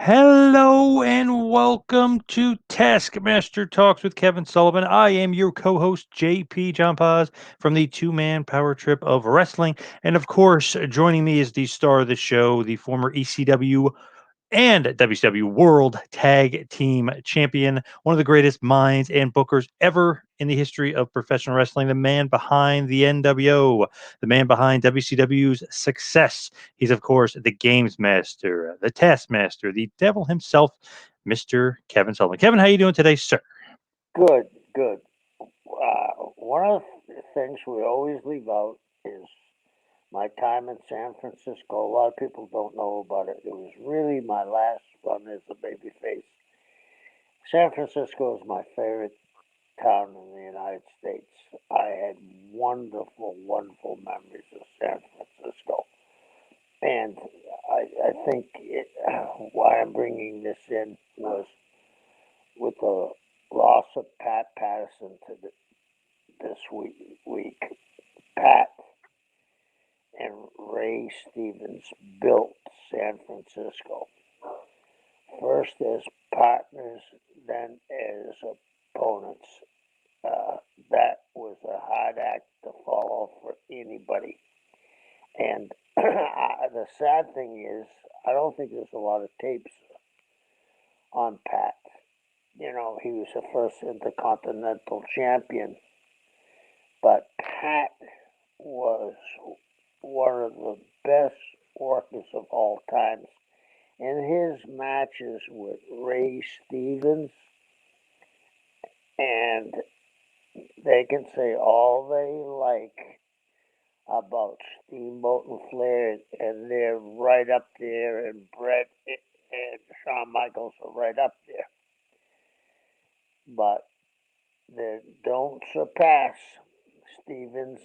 Hello and welcome to Taskmaster Talks with Kevin Sullivan. I am your co-host JP John Poz from the two-man power trip of wrestling. And of course, joining me is the star of the show, the former ECW and WCW World Tag Team Champion, one of the greatest minds and bookers ever in the history of professional wrestling, the man behind the NWO, the man behind WCW's success. He's, of course, the Games Master, the Taskmaster, the devil himself, Mr. Kevin Sullivan. Kevin, how you doing today, sir? Good, good. One of the things we always leave out is my time in San Francisco. A lot of people don't know about it. It was really my last run as a babyface. San Francisco is my favorite town in the United States. I had wonderful, wonderful memories of San Francisco. And I think why I'm bringing this in was with the loss of Pat Patterson this week. Pat and Ray Stevens built San Francisco, first as partners, then as opponents. That was a hard act to follow for anybody. And the sad thing is, I don't think there's a lot of tapes on Pat. You know, he was the first Intercontinental Champion, but Pat was one of the best workers of all times. And his matches with Ray Stevens, and they can say all they like about Steamboat and Flair, and they're right up there, and Brett and Shawn Michaels are right up there. But they don't surpass Stevens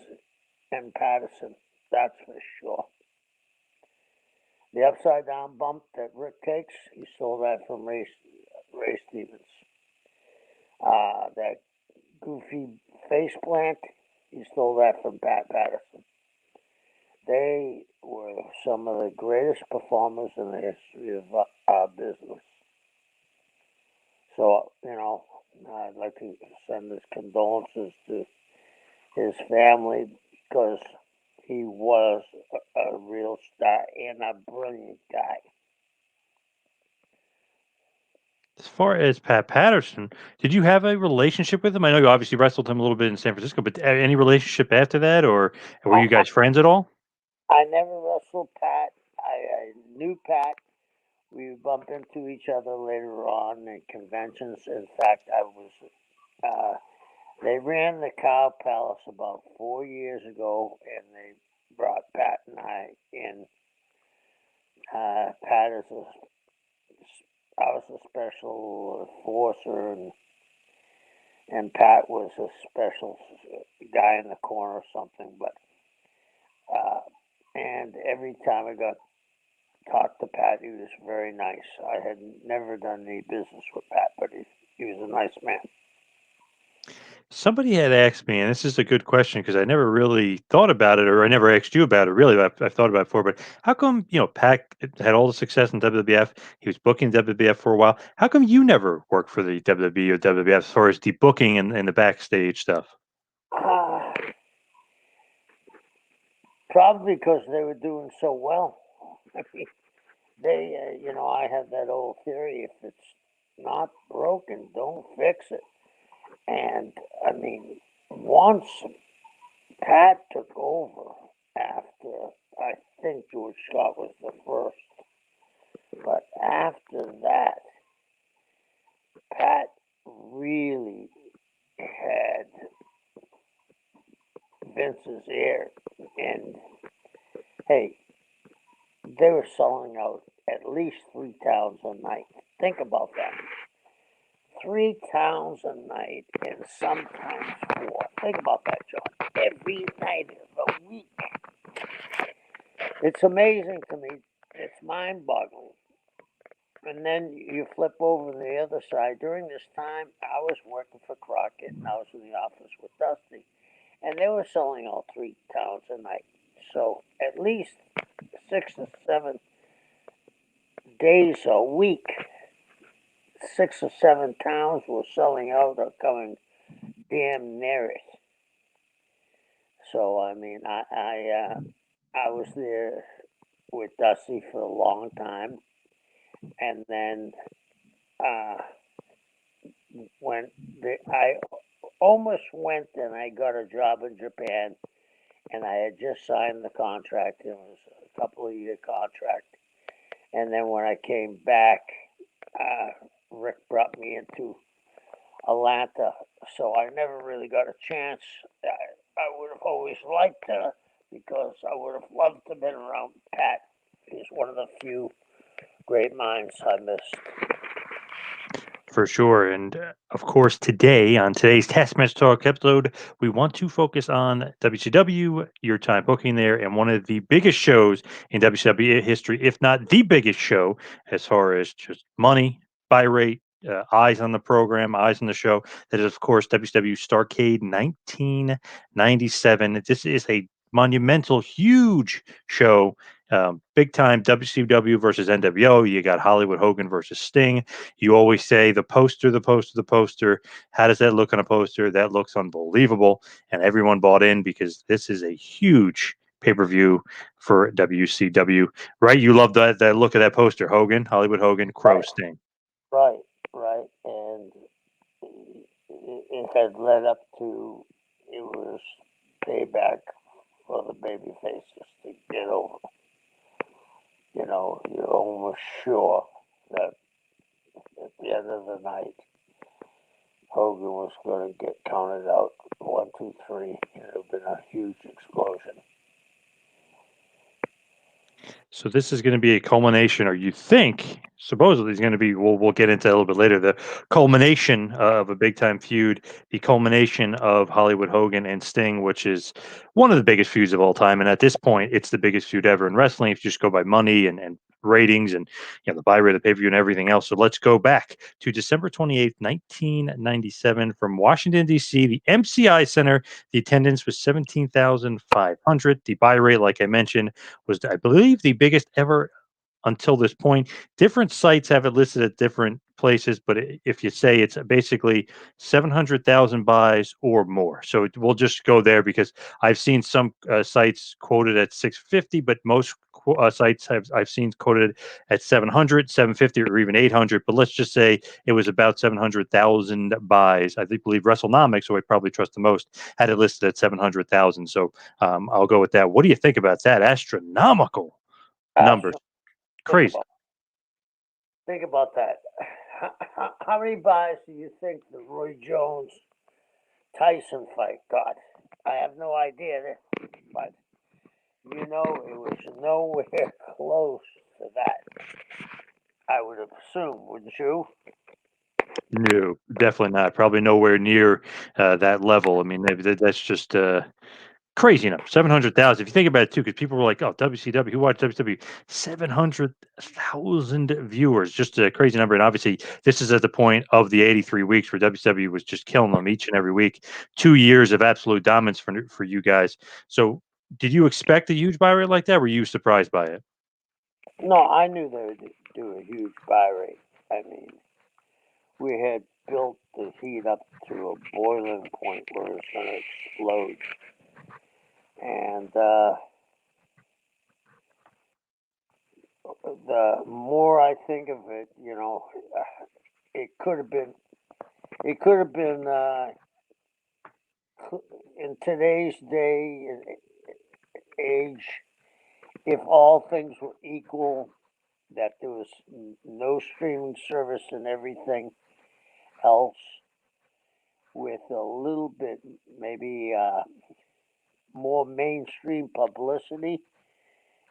and Patterson, that's for sure. The upside down bump that Rick takes, he stole that from Ray Stevens. That goofy face plant, he stole that from Pat Patterson. They were some of the greatest performers in the history of our business. So, I'd like to send his condolences to his family because he was a real star and a brilliant guy. As far as Pat Patterson, did you have a relationship with him? I know you obviously wrestled him a little bit in San Francisco, but any relationship after that, or were I, you guys friends at all? I never wrestled Pat. I knew Pat. We bumped into each other later on in conventions. In fact, they ran the Cow Palace about 4 years ago, and they brought Pat and I in. Pat is I was a special enforcer, and Pat was a special guy in the corner or something. But and every time I got talked to Pat, he was very nice. I had never done any business with Pat, but he was a nice man. Somebody had asked me, and this is a good question because I never really thought about it, or I never asked you about it. Really, I've thought about it before. But how come Pat had all the success in WWF? He was booking WWF for a while. How come you never worked for the WWE or WWF as far as the booking and the backstage stuff? Uh, Probably because they were doing so well. I mean, I have that old theory: if it's not broken, don't fix it. And I mean, once Pat took over after, I think George Scott was the first, but after that, Pat really had Vince's ear. And hey, they were selling out at least 3 towns a night. Think about that. 3 towns a night and sometimes four. Think about that, John. Every night of the week. It's amazing to me. It's mind boggling. And then you flip over to the other side. During this time, I was working for Crockett and I was in the office with Dusty. And they were selling all 3 towns a night. So at least 6 or 7 days a week, 6 or 7 towns were selling out or coming damn near it. So I mean, I was there with Dusty for a long time, and then uh, when I almost went and I got a job in Japan, and I had just signed the contract. It was a couple of year contract, and then when I came back, Rick brought me into Atlanta, so I never really got a chance. I would have always liked to because I would have loved to have been around Pat. He's one of the few great minds I missed. For sure. And of course, today on today's Taskmaster Talk episode, we want to focus on WCW, your time booking there, and one of the biggest shows in WCW history, if not the biggest show, as far as just money, buy rate, eyes on the program, eyes on the show. That is, of course, WCW Starrcade 1997. This is a monumental, huge show. Big time WCW versus NWO. You got Hollywood Hogan versus Sting. You always say the poster, the poster, the poster. How does that look on a poster? That looks unbelievable. And everyone bought in because this is a huge pay per view for WCW, right? You love that look of that poster. Hogan, Hollywood Hogan, Crow Right, Sting. right, right, and it had led up to it was payback for the baby faces to get over. You're almost sure that at the end of the night, Hogan was going to get counted out 1, 2, 3, and it would have been a huge explosion. So this is going to be a culmination, or you think supposedly is going to be. We'll get into that a little bit later. The culmination of a big time feud, the culmination of Hollywood Hogan and Sting, which is one of the biggest feuds of all time. And at this point, it's the biggest feud ever in wrestling. If you just go by money and ratings and the buy rate of the pay per view and everything else. So let's go back to December 28th, 1997, from Washington D.C., the MCI Center. The attendance was 17,500. The buy rate, like I mentioned, was, I believe, the biggest ever until this point. Different sites have it listed at different places, but if you say it's basically 700,000 buys or more. So we'll just go there because I've seen some sites quoted at 650, but most sites I've seen quoted at 700, 750, or even 800. But let's just say it was about 700,000 buys. I believe WrestleNomics, who I probably trust the most, had it listed at 700,000. So I'll go with that. What do you think about that? Astronomical numbers. Astro, think Crazy. about think about that. How many buys do you think the Roy Jones Tyson fight got? I have no idea, but it was nowhere close to that. I would assume, wouldn't you? No, definitely not. Probably nowhere near that level. I mean, that's just crazy enough. 700,000. If you think about it too, because people were like, "Oh, WCW, who watched WCW?" 700,000 viewers, just a crazy number. And obviously, this is at the point of the 83 weeks where WCW was just killing them each and every week. 2 years of absolute dominance for you guys. So, did you expect a huge buy rate like that? Were you surprised by it? No, I knew they would do a huge buy rate. I mean, we had built the heat up to a boiling point where it's going to explode. And the more I think of it, it could have been, it could have been in today's day and age, if all things were equal, that there was no streaming service and everything else, with a little bit maybe more mainstream publicity.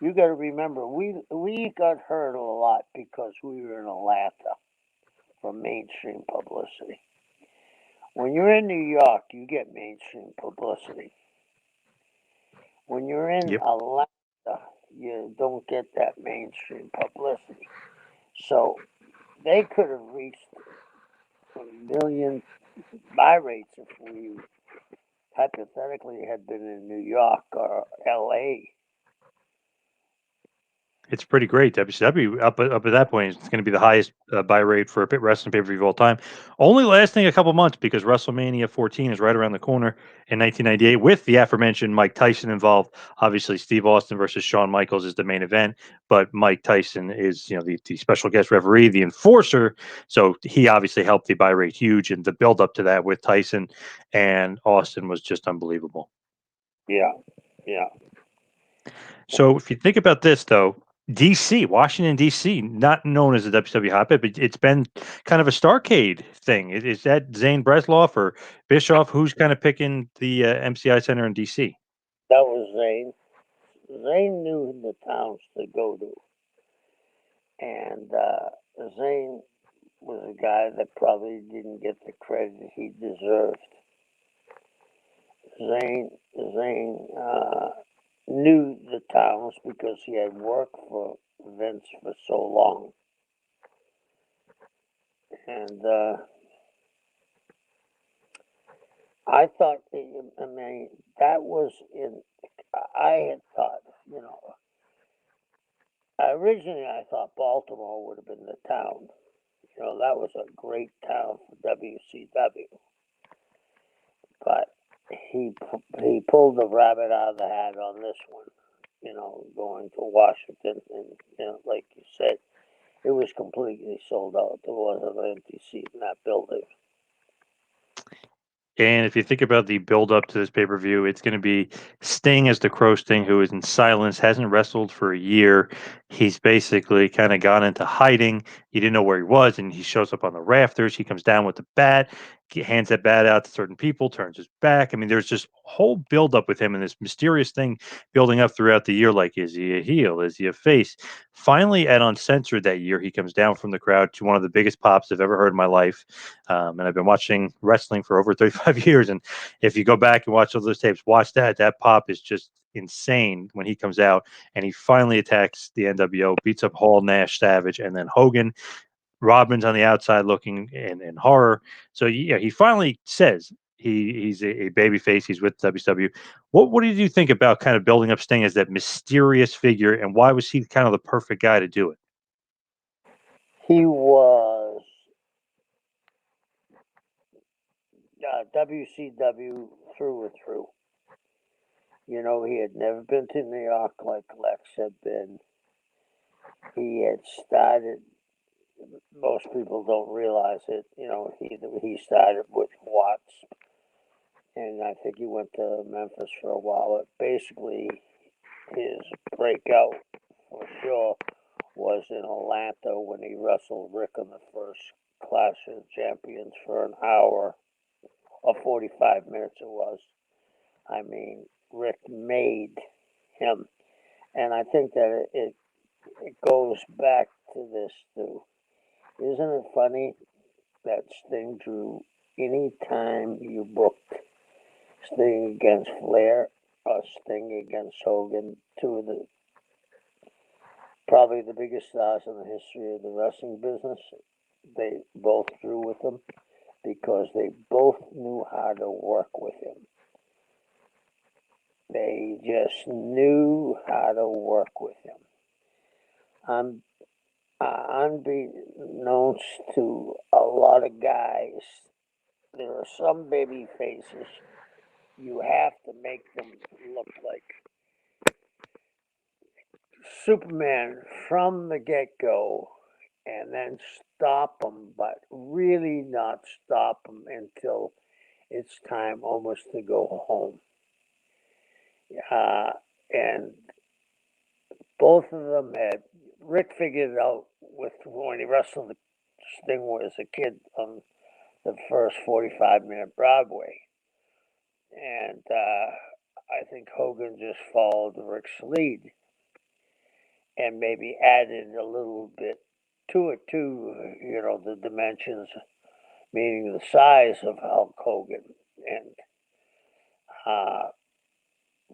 You got to remember, we got hurt a lot because we were in Atlanta from mainstream publicity. When you're in New York, you get mainstream publicity. When you're in Yep. Atlanta, you don't get that mainstream publicity. So they could have reached a million buy rates if we hypothetically had been in New York or LA. It's pretty great. WCW up at that point, it's going to be the highest buy rate for a wrestling pay per view of all time. Only lasting a couple months because WrestleMania 14 is right around the corner in 1998 with the aforementioned Mike Tyson involved. Obviously, Steve Austin versus Shawn Michaels is the main event, but Mike Tyson is the special guest referee, the enforcer. So he obviously helped the buy rate huge, and the build up to that with Tyson and Austin was just unbelievable. Yeah, yeah. So if you think about this, though, DC, Washington DC, not known as a WCW hotbed, but it's been kind of a Starrcade thing. Is that Zane Bresloff or Bischoff? Who's kind of picking the MCI Center in DC? That was Zane. Zane knew the towns to go to, and Zane was a guy that probably didn't get the credit he deserved. Zane knew the towns because he had worked for Vince for so long, and I thought, I mean, that was in. I had thought, originally I thought Baltimore would have been the town. That was a great town for WCW, but he pulled the rabbit out of the hat on this one. Going to Washington, and like you said, it was completely sold out. There wasn't an empty seat in that building. And if you think about the build up to this pay per view, it's going to be Sting as the Crow Sting, who is in silence, hasn't wrestled for a year. He's basically kind of gone into hiding. He didn't know where he was, and he shows up on the rafters. He comes down with the bat, hands that bat out to certain people, turns his back. I mean, there's just whole build up with him and this mysterious thing building up throughout the year. Like, is he a heel? Is he a face? Finally, at Uncensored that year, he comes down from the crowd to one of the biggest pops I've ever heard in my life. And I've been watching wrestling for over 35 years. And if you go back and watch all those tapes, watch that. That pop is just insane when he comes out and he finally attacks the NWO, beats up Hall, Nash, Savage, and then Hogan. Rodman's on the outside looking in horror. So yeah, he finally says he's a baby face. He's with WCW. What did you think about kind of building up Sting as that mysterious figure, and why was he kind of the perfect guy to do it? He was WCW through and through. He had never been to New York like Lex had been. He had started. Most people don't realize it. He started with Watts, and I think he went to Memphis for a while. But basically, his breakout for sure was in Atlanta when he wrestled Rick in the first Clash of Champions for an hour or 45 minutes it was. I mean, Rick made him. And I think that it goes back to this too. Isn't it funny that Sting drew any time you booked Sting against Flair or Sting against Hogan, two of the probably the biggest stars in the history of the wrestling business? They both drew with him because they both knew how to work with him. They just knew how to work with him. Unbeknownst to a lot of guys, there are some baby faces you have to make them look like Superman from the get-go and then stop them, but really not stop them until it's time almost to go home. And both of them had. Rick figured it out with when he wrestled Sting as a kid on the first 45-minute Broadway, and I think Hogan just followed Rick's lead and maybe added a little bit to it too. The dimensions, meaning the size of Hulk Hogan, and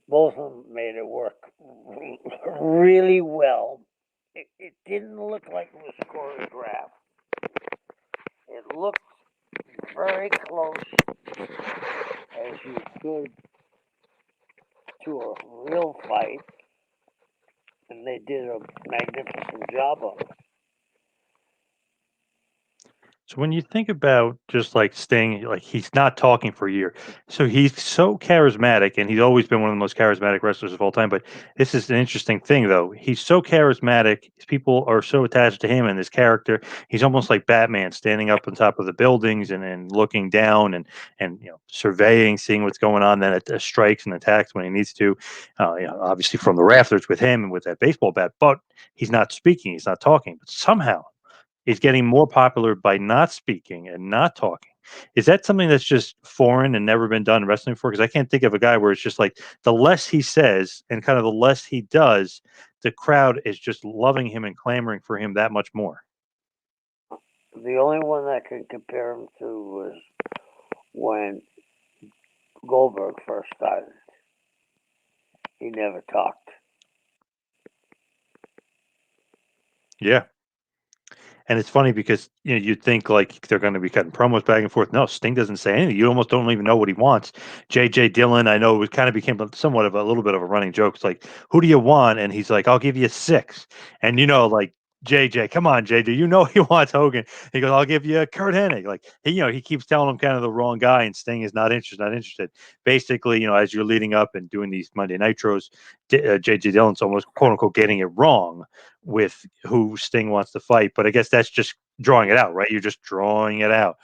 both of them made it work really well. It didn't look like it was choreographed. It looked very close as you could to a real fight. and they did a magnificent job of it. So when you think about just like Sting, like he's not talking for a year. So he's so charismatic and he's always been one of the most charismatic wrestlers of all time. But this is an interesting thing though. He's so charismatic, people are so attached to him and his character. He's almost like Batman standing up on top of the buildings and looking down and surveying, seeing what's going on, then it strikes and attacks when he needs to. Obviously from the rafters with him and with that baseball bat, but he's not speaking, he's not talking. But somehow is getting more popular by not speaking and not talking. Is that something that's just foreign and never been done in wrestling before? Because I can't think of a guy where it's just like the less he says and kind of the less he does, the crowd is just loving him and clamoring for him that much more. The only one that could compare him to was when Goldberg first started. He never talked. Yeah. And it's funny because you'd think like they're going to be cutting promos back and forth. No, Sting doesn't say anything. You almost don't even know what he wants. JJ Dillon, I know it kind of became somewhat of a little bit of a running joke. It's like, who do you want? And he's like, I'll give you 6. And like JJ, come on, JJ, he wants Hogan. He goes, I'll give you Kurt Hennig. Like he keeps telling him kind of the wrong guy, and Sting is not interested, not interested. Basically, as you're leading up and doing these Monday Nitros, JJ Dillon's almost quote unquote getting it wrong with who Sting wants to fight. But I guess that's just drawing it out, right? You're just drawing it out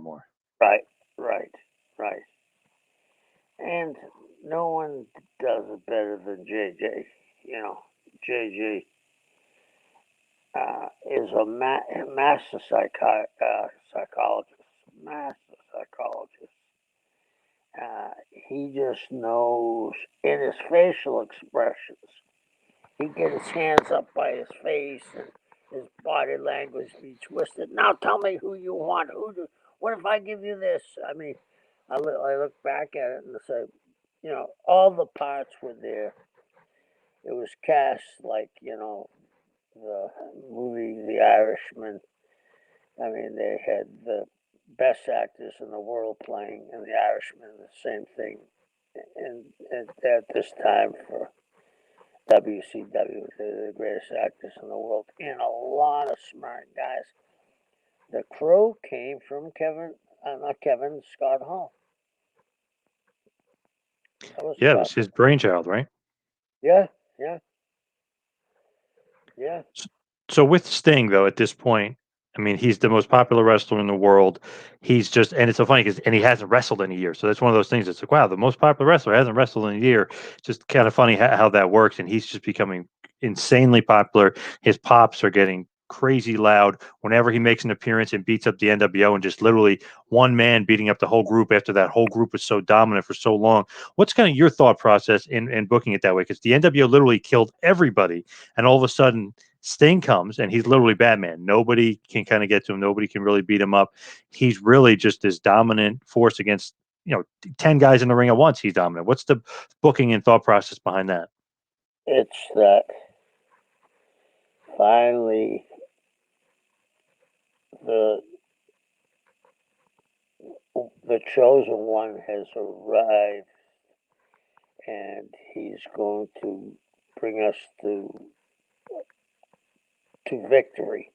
more. Right, right, right. And no one does it better than JJ. JJ is a master psychologist. Master psychologist. He just knows in his facial expressions. He get his hands up by his face and his body language be twisted. Now tell me who you want. What if I give you this? I mean, I look back at it and say, all the parts were there. It was cast like, the movie The Irishman. I mean, they had the best actors in the world playing in The Irishman, the same thing. And at this time for WCW, the greatest actors in the world, and a lot of smart guys. The Crow came from not Kevin, Scott Hall. Yeah, it was his brainchild, right? Yeah, yeah, yeah. So with Sting, though, at this point, I mean, he's the most popular wrestler in the world. He's just, and it's so funny because, and he hasn't wrestled in a year. So that's one of those things. It's like, wow, the most popular wrestler hasn't wrestled in a year. It's just kind of funny how that works. And he's just becoming insanely popular. His pops are getting crazy loud whenever he makes an appearance and beats up the NWO, and just literally one man beating up the whole group after that whole group was so dominant for so long. What's kind of your thought process in booking it that way? Because the NWO literally killed everybody, and all of a sudden Sting comes and he's literally Batman. Nobody can kind of get to him. Nobody can really beat him up. He's really just this dominant force against 10 guys in the ring at once. He's dominant. What's the booking and thought process behind that? It's that finally the the chosen one has arrived, and he's going to bring us to victory.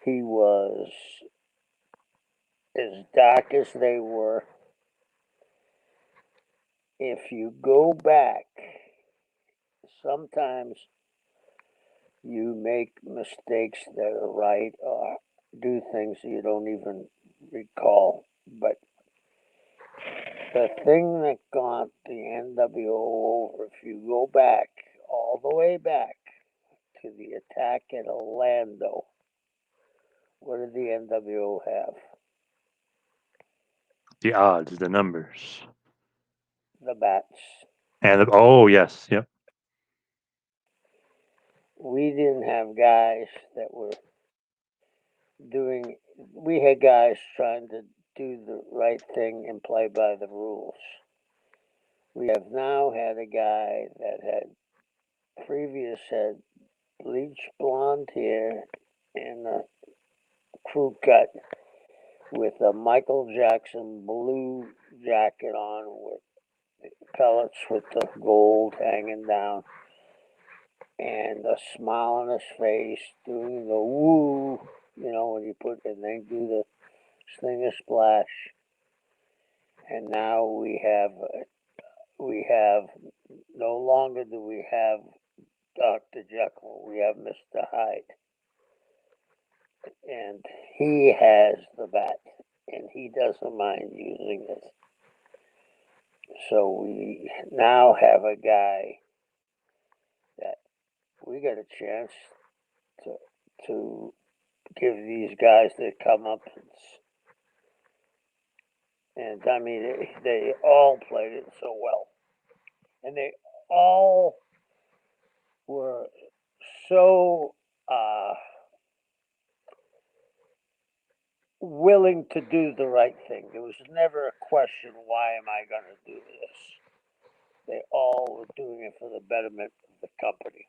He was as dark as they were. If you go back, sometimes you make mistakes that are right or do things you don't even recall. But the thing that got the NWO over, if you go back, all the way back to the attack at Orlando, what did the NWO have? The odds, the numbers. The bats. And oh, yes. Yep. We didn't have guys that were doing, we had guys trying to do the right thing and play by the rules. We have now had a guy that had bleached blonde hair and a crew cut with a Michael Jackson blue jacket on with pellets with the gold hanging down. and a smile on his face, doing the woo, when you put and then do the Stinger splash. And now we have no longer do we have Dr. Jekyll, we have Mr. Hyde, and he has the bat, and he doesn't mind using it. So we now have a guy that we got a chance to to give these guys their comeuppance. And I mean, they all played it so well, and they all were so willing to do the right thing. There was never a question, why am I going to do this? They all were doing it for the betterment of the company.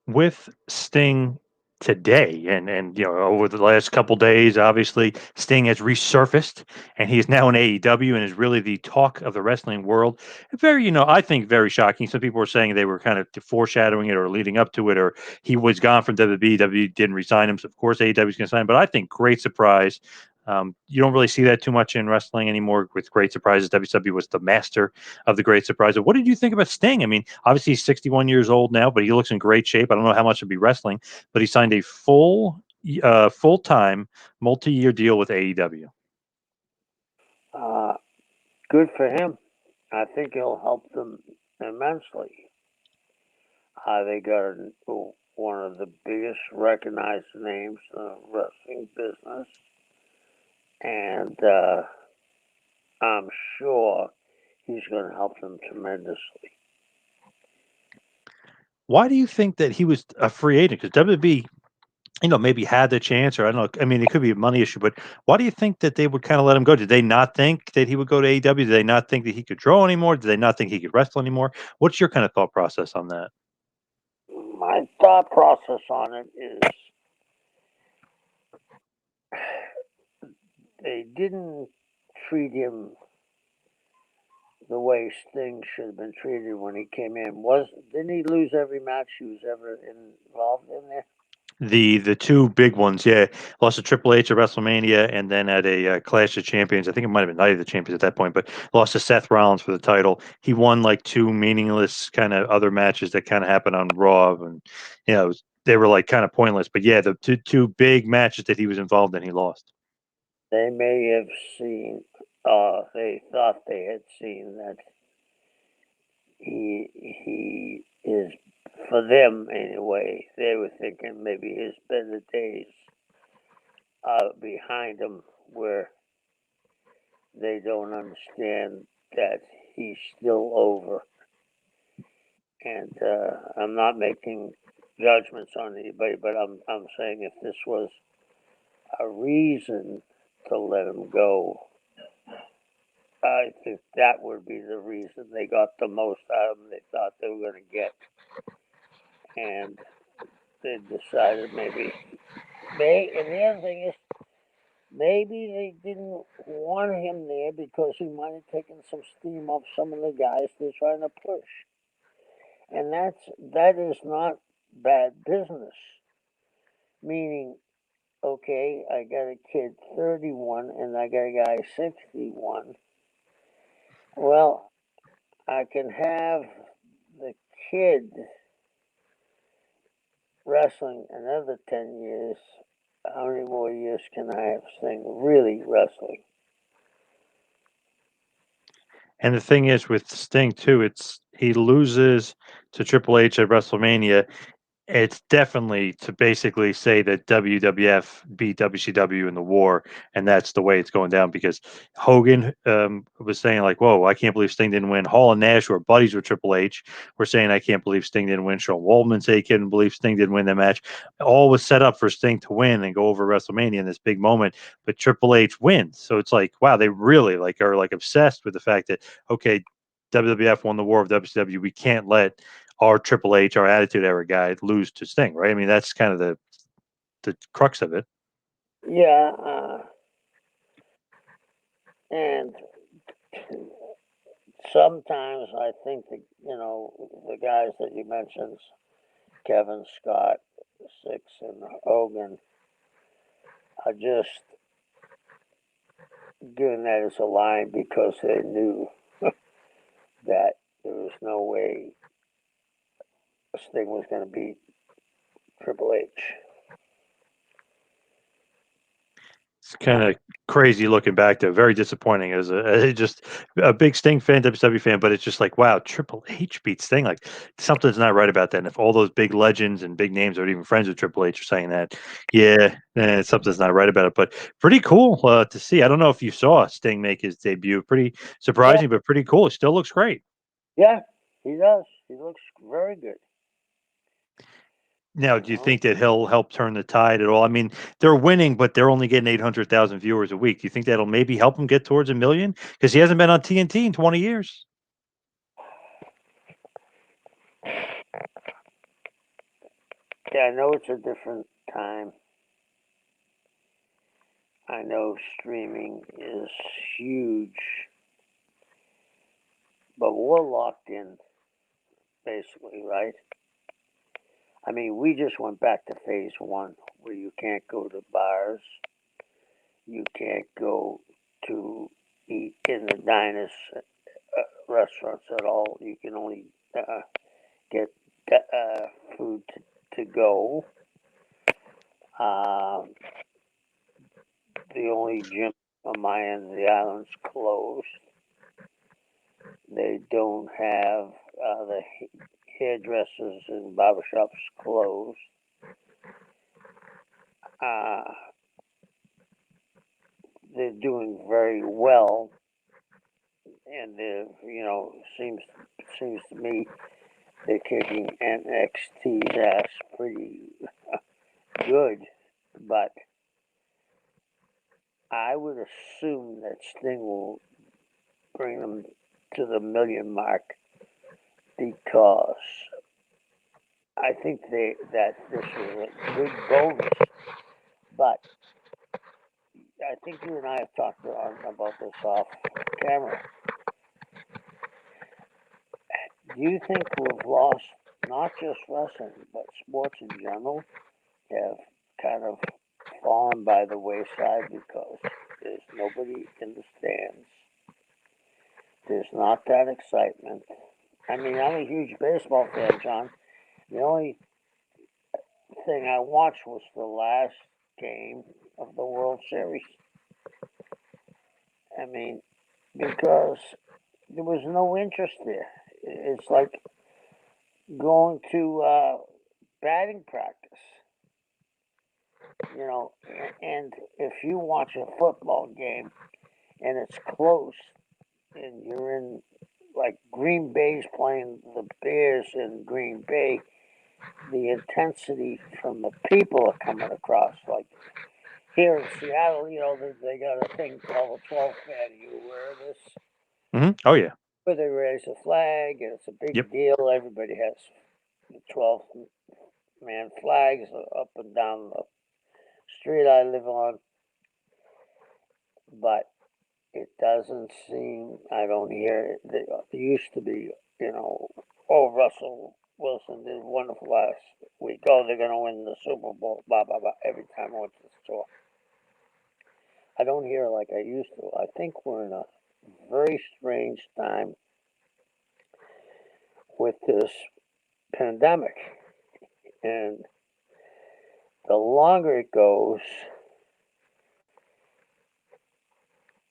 With Sting today and over the last couple days, obviously Sting has resurfaced and he is now in AEW and is really the talk of the wrestling world. Very, I think very shocking. Some people were saying they were kind of foreshadowing it or leading up to it, or he was gone from WWE. WWE didn't resign him, so of course AEW is going to sign him. But I think great surprise. You don't really see that too much in wrestling anymore with great surprises. WWE was the master of the great surprise. What did you think about Sting? I mean, obviously he's 61 years old now, but he looks in great shape. I don't know how much he'll be wrestling, but he signed a full-time, multi-year deal with AEW. Uh, Good for him. I think it'll help them immensely. They got one of the biggest recognized names in the wrestling business, and I'm sure he's going to help them tremendously. Why do you think that he was a free agent? Because WWE, maybe had the chance, or I don't know. I mean, it could be a money issue, but why do you think that they would kind of let him go? Did they not think that he would go to AEW? Did they not think that he could draw anymore? Did they not think he could wrestle anymore? What's your kind of thought process on that? My thought process on it is they didn't treat him the way Sting should have been treated when he came in. Didn't he lose every match he was ever involved in there? The two big ones, yeah, lost to Triple H at WrestleMania, and then at a Clash of Champions. I think it might have been Night of the Champions at that point, but lost to Seth Rollins for the title. He won like two meaningless kind of other matches that kind of happened on Raw, and they were like kind of pointless. But yeah, the two big matches that he was involved in, he lost. They may have seen, they thought they had seen that he is, for them anyway, they were thinking maybe his better days are behind him, where they don't understand that he's still over. And I'm not making judgments on anybody, but I'm saying if this was a reason to let him go, I think that would be the reason they got the most out of him they thought they were going to get. And they decided and the other thing is, maybe they didn't want him there because he might have taken some steam off some of the guys they're trying to push. And that is not bad business. Meaning, okay, I got a kid 31 and I got a guy 61. Well, I can have the kid wrestling another 10 years. How many more years can I have Sting really wrestling? And the thing is with Sting too, it's he loses to Triple H at WrestleMania. It's definitely to basically say that WWF beat WCW in the war, and that's the way it's going down. Because Hogan was saying like, "Whoa, I can't believe Sting didn't win." Hall and Nash, who are buddies with Triple H, were saying, "I can't believe Sting didn't win." Sean Waldman said he couldn't believe Sting didn't win that match. All was set up for Sting to win and go over WrestleMania in this big moment, but Triple H wins. So it's like, wow, they really like are like obsessed with the fact that okay, WWF won the war of WCW. We can't let our Triple H, our Attitude Era guy, lose to Sting, right? I mean, that's kind of the crux of it. Yeah, and sometimes I think the guys that you mentioned, Kevin Scott, Six, and Hogan, are just doing that as a line because they knew that there was no way Sting was going to beat Triple H. It's kind of crazy looking back to very disappointing as just a big Sting fan, WCW fan, but it's just like, wow, Triple H beat Sting. Like something's not right about that. And if all those big legends and big names that are even friends with Triple H are saying that, yeah, something's not right about it. But pretty cool to see. I don't know if you saw Sting make his debut. Pretty Yeah, surprising, but pretty cool. It still looks great. yeah, he does. He looks very good. Now, You do you know, think that he'll help turn the tide at all? I mean, they're winning, but they're only getting 800,000 viewers a week. Do you think that'll maybe help him get towards a million? Because he hasn't been on TNT in 20 years. yeah, I know it's a different time. I know streaming is huge, but we're locked in basically, right? I mean, we just went back to phase 1 where you can't go to bars, you can't go to eat in the diners, restaurants at all. You can only get food to go. Uh, the only gym on my end of the island's closed. They don't have the hairdressers and barbershops closed. Uh, they're doing very well, and seems to me they're kicking NXT's ass pretty good, but I would assume that Sting will bring them to the million mark because I think that this was a good bonus. But I think you and I have talked about this off camera. Do you think we've lost not just wrestling but sports in general have kind of fallen by the wayside because there's nobody in the stands? There's not that excitement. I mean, I'm a huge baseball fan, John. The only thing I watched was the last game of the World Series. I mean, because there was no interest there. It's like going to batting practice, and if you watch a football game and it's close and you're in like Green Bay's playing the Bears in Green Bay, the intensity from the people are coming across. Like here in Seattle, they got a thing called a 12 man. Are you aware of this? Oh, yeah. Where they raise a flag and it's a Yep. big deal. Everybody has the 12 man flags up and down the street I live on, but it doesn't seem, I don't hear it. There used to be, oh, Russell Wilson did wonderful last week. Oh, they're going to win the Super Bowl, blah, blah, blah, every time I went to the store. I don't hear it like I used to. I think we're in a very strange time with this pandemic. And the longer it goes,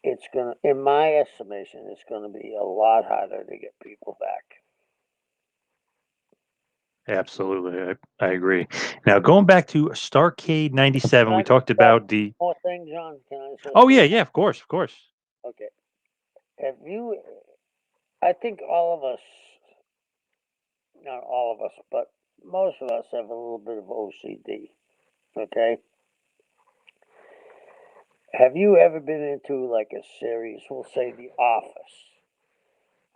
it's going to, in my estimation, it's going to be a lot harder to get people back. Absolutely. I agree. Now, going back to Starcade 97, Can I we just talked add about the. one more thing, John? Can I say Oh, yeah, one yeah, more? of course, of course. Okay. Have you, I think all of us, not all of us, but most of us have a little bit of OCD. Okay. Have you ever been into like a series, we'll say The Office?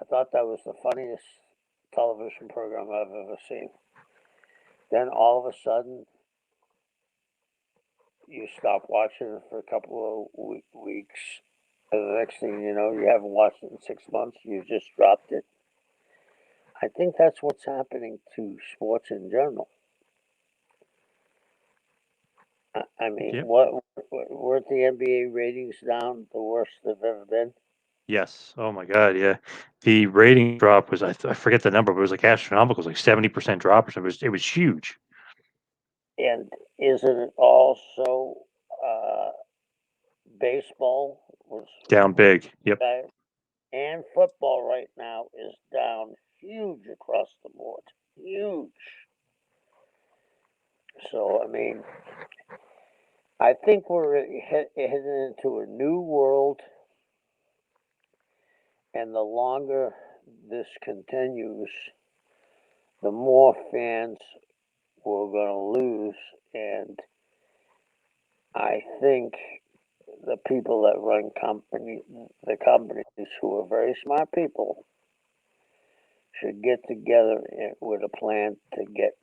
I thought that was the funniest television program I've ever seen. Then all of a sudden, you stop watching it for a couple of weeks, And the next thing you know, you haven't watched it in 6 months. You just dropped it. I think that's what's happening to sports in general. I mean, Yep. what weren't the NBA ratings down the worst they've ever been? Yes. Oh my God. Yeah. The rating drop was I forget the number, but it was like astronomical. It was like 70% drop or something. It was huge. And isn't it also uh, baseball was Down big. Yep. bad, and football right now is down huge across the board, huge. So I mean, I think we're heading into a new world, and the longer this continues, the more fans we're going to lose. And I think the people that run the companies who are very smart people, should get together with a plan to get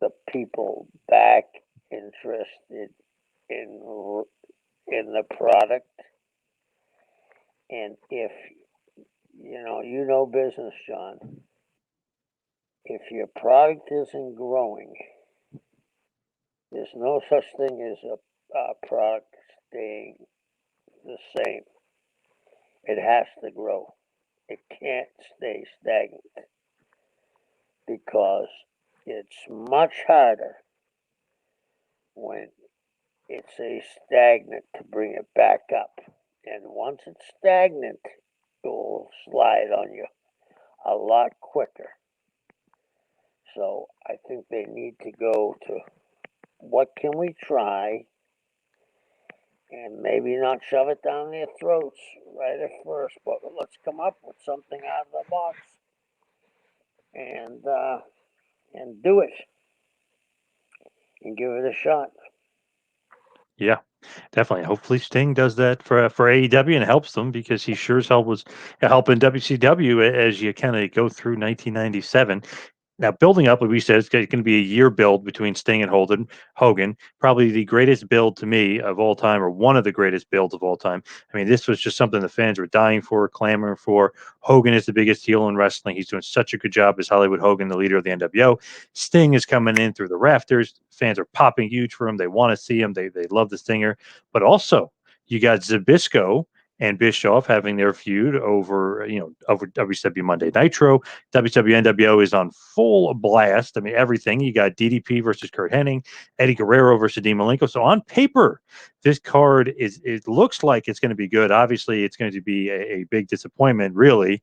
the people back interested in the product. And if you know business, John, if your product isn't growing, there's no such thing as a product staying the same. It has to grow. It can't stay stagnant because it's much harder when it's a stagnant to bring it back up. And once it's stagnant, it will slide on you a lot quicker. So I think they need to go to what can we try, and maybe not shove it down their throats right at first, but let's come up with something out of the box and uh, and do it and give it a shot. Yeah. Definitely. Hopefully Sting does that for AEW and helps them because he sure as hell was helping WCW as you kind of go through 1997. Now, building up, like we said, it's going to be a year build between Sting and Hogan. Probably the greatest build to me of all time, or one of the greatest builds of all time. I mean, this was just something the fans were dying for, clamoring for. Hogan is the biggest heel in wrestling. He's doing such a good job as Hollywood Hogan, the leader of the NWO. Sting is coming in through the rafters. Fans are popping huge for him. They want to see him. They love the Stinger. But also, you got Zabisco and Bischoff having their feud over WCW Monday Nitro. WCW NWO is on full blast. I mean, everything. You got DDP versus Kurt Hennig, Eddie Guerrero versus Dean Malenko. So on paper, this card it looks like it's going to be good. Obviously, it's going to be a big disappointment, really,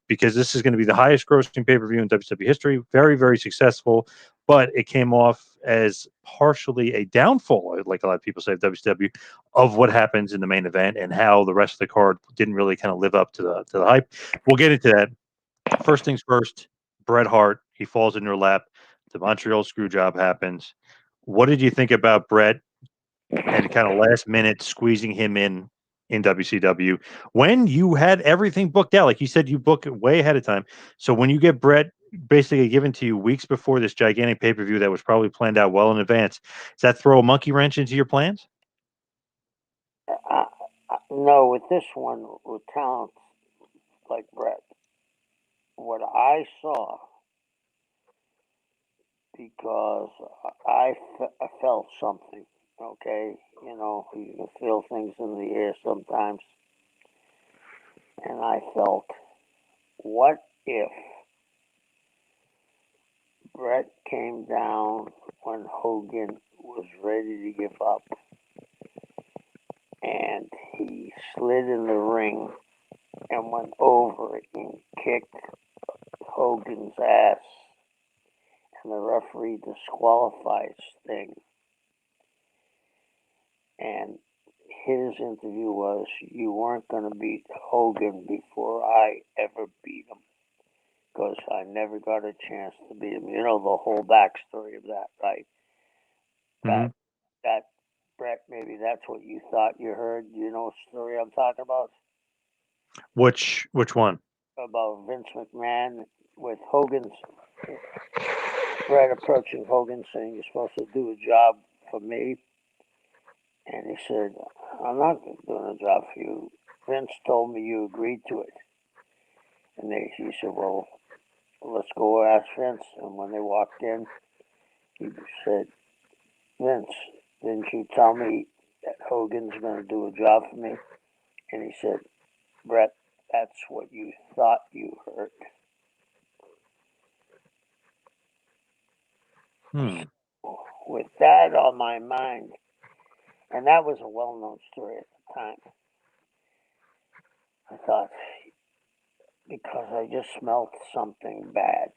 because this is going to be the highest grossing pay-per-view in WCW history. Very, very successful, but it came off as partially a downfall, like a lot of people say of WCW, of what happens in the main event and how the rest of the card didn't really kind of live up to the hype. We'll get into that. First things first, Bret Hart, he falls in your lap. The Montreal screw job happens. What did you think about Bret and kind of last minute squeezing him in WCW when you had everything booked out? Like you said, you book it way ahead of time. So when you get Bret basically given to you weeks before this gigantic pay per view that was probably planned out well in advance, does that throw a monkey wrench into your plans? Uh, no, with this one, with talent like Brett, what I saw, because I felt something. Okay, you can feel things in the air sometimes, and I felt, what if Brett came down when Hogan was ready to give up, and he slid in the ring and went over it and kicked Hogan's ass, and the referee disqualified Sting. And his interview was, "You weren't going to beat Hogan before I ever beat him, because I never got a chance to beat him." You know the whole backstory of that, right? Mm-hmm. That that Brett, maybe that's what you thought you heard. You know what story I'm talking Which one? about Vince McMahon with Hogan's Brett approaching Hogan saying, "You're supposed to do a job for me," And he said, I'm not doing a job for you. Vince told me you agreed to it. And he said, well, let's go ask Vince. And when they walked in, he said, Vince, didn't you tell me that Hogan's going to do a job for me? And he said, Brett, that's what you thought you heard. With that on my mind, and that was a well known story at the time, I thought, because I just smelled something bad,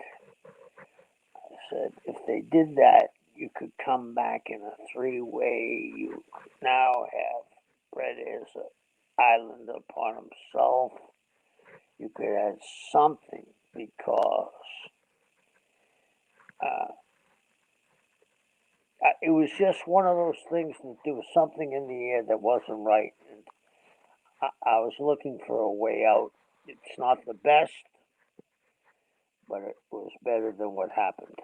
I said, if they did that, you could come back in a three-way. You now have Brett as an island upon himself. You could add something because uh, it was just one of those things that there was something in the air that wasn't right. And I was looking for a way out. It's not the best, but it was better than what happened.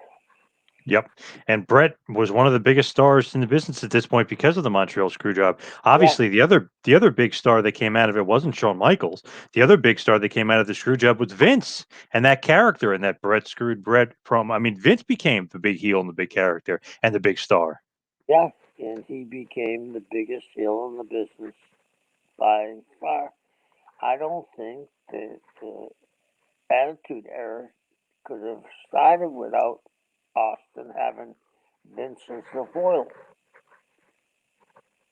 Yep. And Brett was one of the biggest stars in the business at this point because of the Montreal Screwjob. Yeah, Obviously, the other big star that came out of it wasn't Shawn Michaels. The other big star that came out of the Screwjob was Vince and that character and that Brett screwed Brett from. I mean, Vince became the big heel and the big character and the big star. yeah, and he became the biggest heel in the business by far. I don't think that the Attitude Era could have started without Austin having Vince as the foil.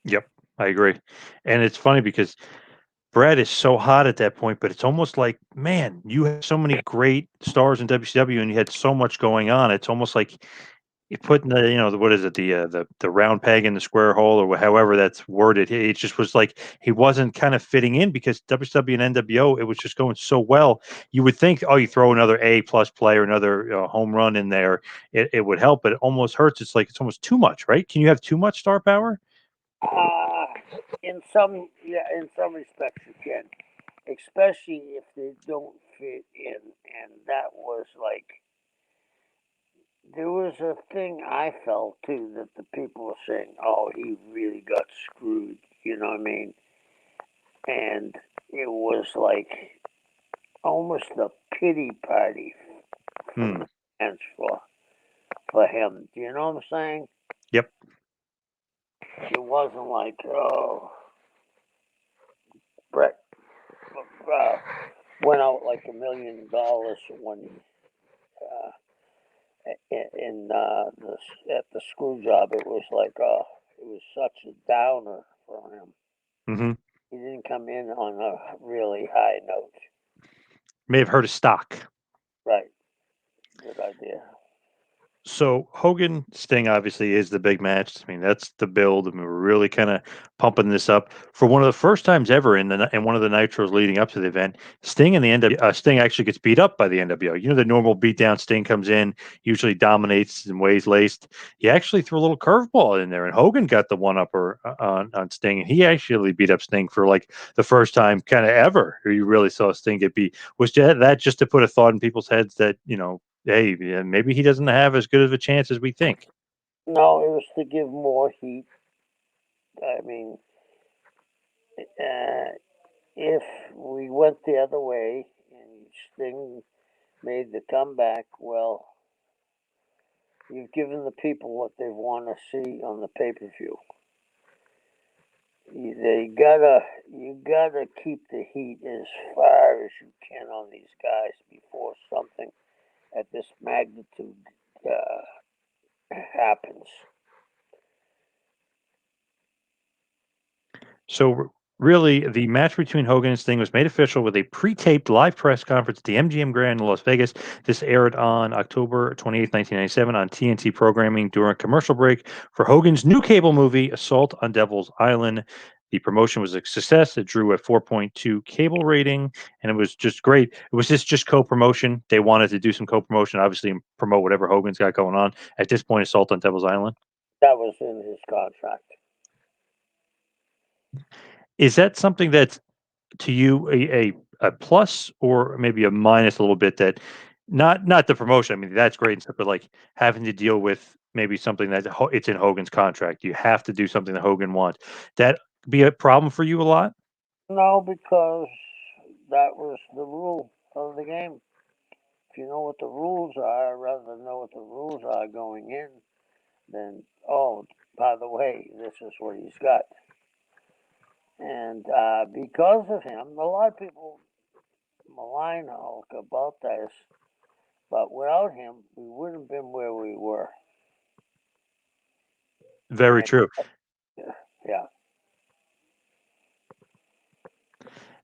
Yep, I agree. And it's funny because Brett is so hot at that point, but it's almost like, man, you have so many great stars in WCW and you had so much going on. It's almost like you putting the, what is it, the round peg in the square hole or however that's worded. It just was like he wasn't kind of fitting in because WCW and NWO, it was just going so well. You would think, oh, you throw another A plus play or another home run in there, it would help, but it almost hurts. It's like it's almost too much, right? Can you have too much star power? Uh, in some respects you can, especially if they don't fit in. And that was like there was a thing I felt too that the people were saying, "Oh, he really got screwed." You know what I mean? And it was like almost a pity party from Hmm. the fans for him. Do you know what I'm saying? Yep. It wasn't like, oh, Brett uh, went out like $1 million when uh, in the at the screw job. It was like, oh, it was such a downer for him. Hmm. He didn't come in on a really high note. May have hurt his stock. Right. Good idea. So Hogan Sting obviously is the big match. I mean, that's the build. I mean, we're really kind of pumping this up for one of the first times ever in one of the nitros leading up to the event. Sting and the NW Sting actually gets beat up by the NWO. You know, the normal beatdown. Sting comes in, usually dominates and ways laced. He actually threw a little curveball in there, and Hogan got the one upper on Sting, and he actually beat up Sting for like the first time kind of ever. You really saw Sting get beat. Was that just to put a thought in people's heads that hey, yeah, maybe he doesn't have as good of a chance as we think. No, it was to give more heat. I mean, uh, if we went the other way and Sting made the comeback, well, you've given the people what they want to see on the pay per view. You gotta keep the heat as far as you can on these guys before something at this magnitude happens. So really, the match between Hogan and Sting was made official with a pre-taped live press conference at the MGM Grand in Las Vegas. This aired on October 28th, 1997 on TNT programming during a commercial break for Hogan's new cable movie, Assault on Devil's Island. The promotion was a success. It drew a 4.2 cable rating, and it was just great. It was just co-promotion. They wanted to do some co-promotion, obviously, and promote whatever Hogan's got going on. At this point, Assault on Devil's Island. That was in his contract. Is that something that's to you a plus or maybe a minus a little bit that not the promotion. I mean, that's great and stuff, but like having to deal with maybe something that it's in Hogan's contract. You have to do something that Hogan wants. That be a problem for you a lot? No, because that was the rule of the game. If you know what the rules are, I'd rather know what the rules are going in than, oh, by the way, this is what he's got. And because of him, a lot of people malign Hulk about this, but without him, we wouldn't have been where we were. Very And true. yeah,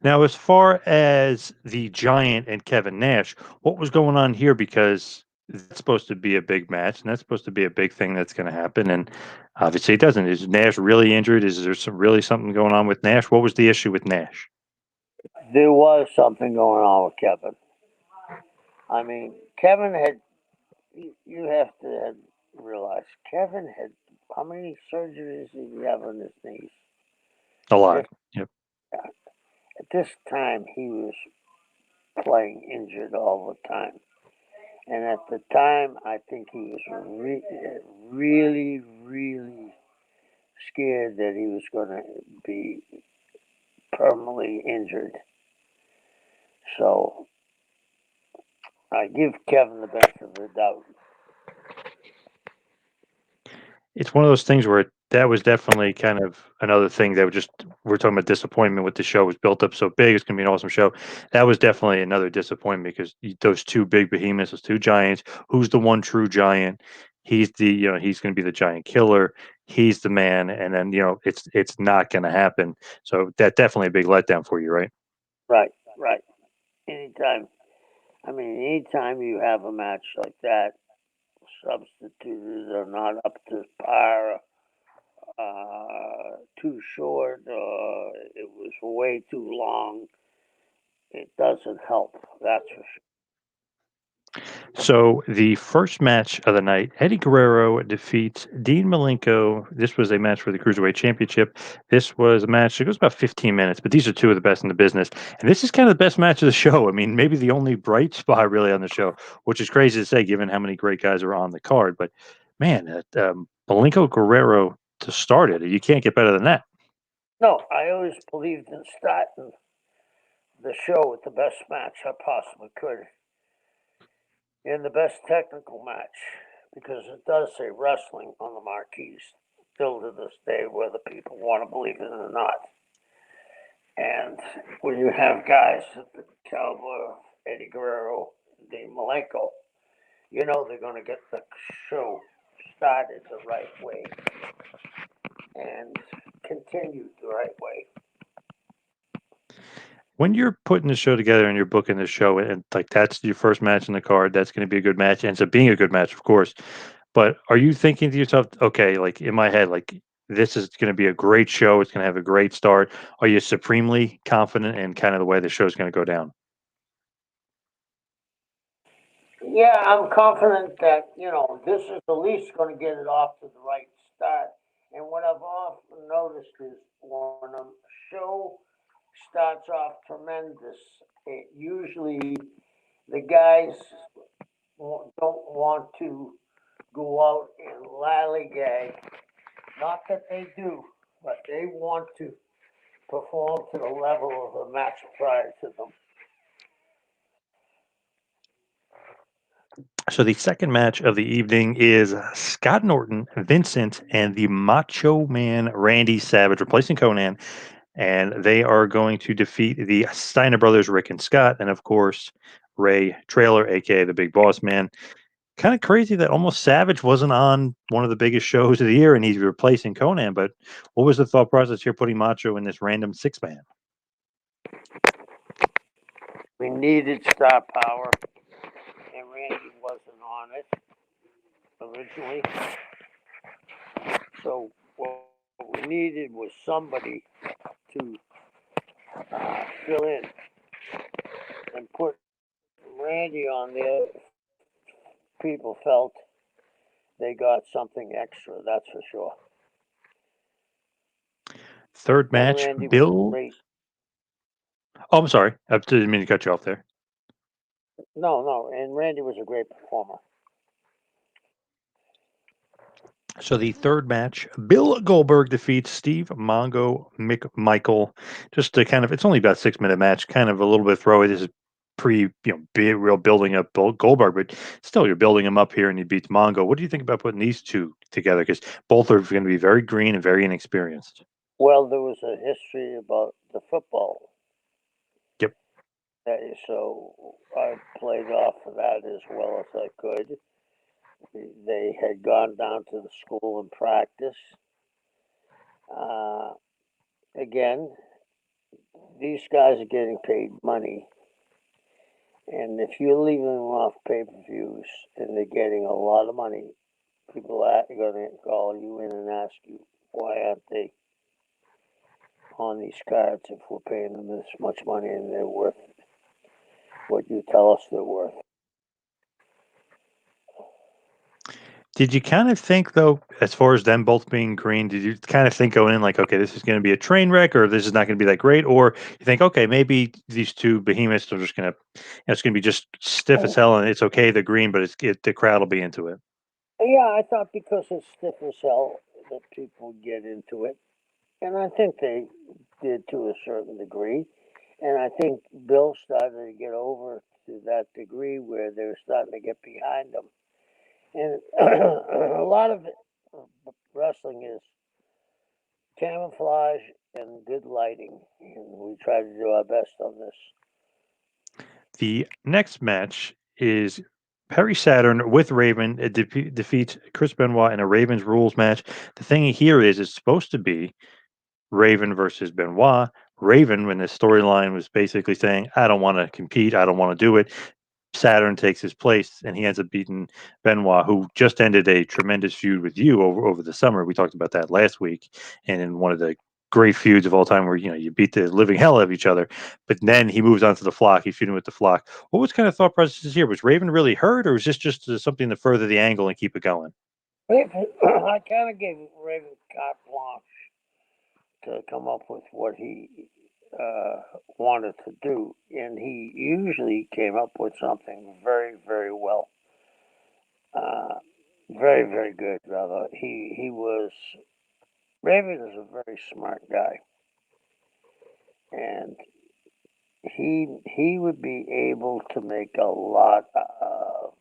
Now, as far as the Giant and Kevin Nash, what was going on here? Because that's supposed to be a big match, and that's supposed to be a big thing that's going to happen, and obviously it doesn't. Is Nash really injured? Is there really something going on with Nash? What was the issue with Nash? there was something going on with Kevin. I mean, Kevin had, you have to realize, Kevin had, how many surgeries did he have on his knees? A lot. 50. Yep. At this time, he was playing injured all the time. And at the time, I think he was really, really scared that he was going to be permanently injured. So I give Kevin the benefit of the doubt. It's one of those things where that was definitely kind of another thing that would just we're talking about disappointment with the show was built up so big. It's gonna be an awesome show. That was definitely another disappointment because those two big behemoths, those two giants. Who's the one true giant? He's the he's gonna be the giant killer. He's the man, and then it's not gonna happen. So that definitely a big letdown for you, right? Right, right. Anytime. I mean, anytime you have a match like that, substitutes are not up to par, too short, it was way too long. It doesn't help. That's for sure. So the first match of the night, Eddie Guerrero defeats Dean Malenko. This was a match for the Cruiserweight Championship. This was a match. It goes about 15 minutes, but these are two of the best in the business. And this is kind of the best match of the show. I mean, maybe the only bright spot really on the show, which is crazy to say given how many great guys are on the card. But man, Malenko Guerrero to start it, you can't get better than that. No, I always believed in starting the show with the best match I possibly could in the best technical match because it does say wrestling on the marquees still to this day, whether people want to believe it or not. And when you have guys at the caliber of Eddie Guerrero and Dean Malenko, you know they're going to get the show started the right way and continued the right way. When you're putting the show together and you're booking the show, and like that's your first match in the card, that's going to be a good match. Ends up being a good match, of course. But are you thinking to yourself, okay, like in my head, like this is going to be a great show. It's going to have a great start. Are you supremely confident in kind of the way the show's going to go down? Yeah, I'm confident that, this is the least going to get it off to the right start. And what I've often noticed is when a show starts off tremendous, it usually the guys don't want to go out and lollygag. Not that they do, but they want to perform to the level of the match prior to them. So the second match of the evening is Scott Norton, Vincent, and the Macho Man Randy Savage replacing Conan, and they are going to defeat the Steiner brothers, Rick and Scott, and of course Ray Trailer, aka the Big Boss Man. Kind of crazy that almost Savage wasn't on one of the biggest shows of the year, and he's replacing Conan. But what was the thought process here, putting Macho in this random six man? We needed star power, and Randy wasn't on it originally. So what we needed was somebody to fill in and put Randy on there. People felt they got something extra, that's for sure. Third And match, Randy was Bill. great. Oh, I'm sorry, I didn't mean to cut you off there. No, no, and Randy was a great performer. So the third match, Bill Goldberg defeats Steve Mongo McMichael. Just to kind of, it's only about 6 minute match, kind of a little bit throwaway. This is real building up Goldberg, but still you're building him up here, and he beats Mongo. What do you think about putting these two together? Because both are going to be very green and very inexperienced. Well, there was a history about the football, Yep. so I played off of that as well as I could. They had gone down to the school and practice. Uh, Again, these guys are getting paid money, and if you're leaving them off pay-per-views and they're getting a lot of money, people are going to call you in and ask you, why aren't they on these cards if we're paying them this much money and they're worth what you tell us they're worth? Did you kind of think, though, as far as them both being green, did you kind of think going in like, okay, this is going to be a train wreck, or this is not going to be that great, or you think, okay, maybe these two behemoths are just going to, it's going to be just stiff as hell, and it's okay, they're green, but the crowd will be into it. Yeah, I thought because it's stiff as hell that people get into it, and I think they did to a certain degree. And I think Bill started to get over to that degree where they're starting to get behind him. And a lot of it, wrestling is camouflage and good lighting, and we try to do our best on this. The next match is Perry Saturn with Raven. It defeats Chris Benoit in a Ravens rules match. The thing here is, it's supposed to be Raven versus Benoit. Raven, when the storyline was basically saying, I don't want to compete, I don't want to do it, Saturn takes his place, and he ends up beating Benoit, who just ended a tremendous feud with you over the summer. We talked about that last week, and in one of the great feuds of all time, where you beat the living hell out of each other. But then he moves on to the Flock. He's feuding with the Flock. What was kind of thought process here? Was Raven really hurt, or was this just something to further the angle and keep it going? I kind of gave Raven carte blanche to come up with what he wanted to do, and he usually came up with something very, very well. Uh, Very, very good, rather. He was Raven is a very smart guy, and he would be able to make a lot of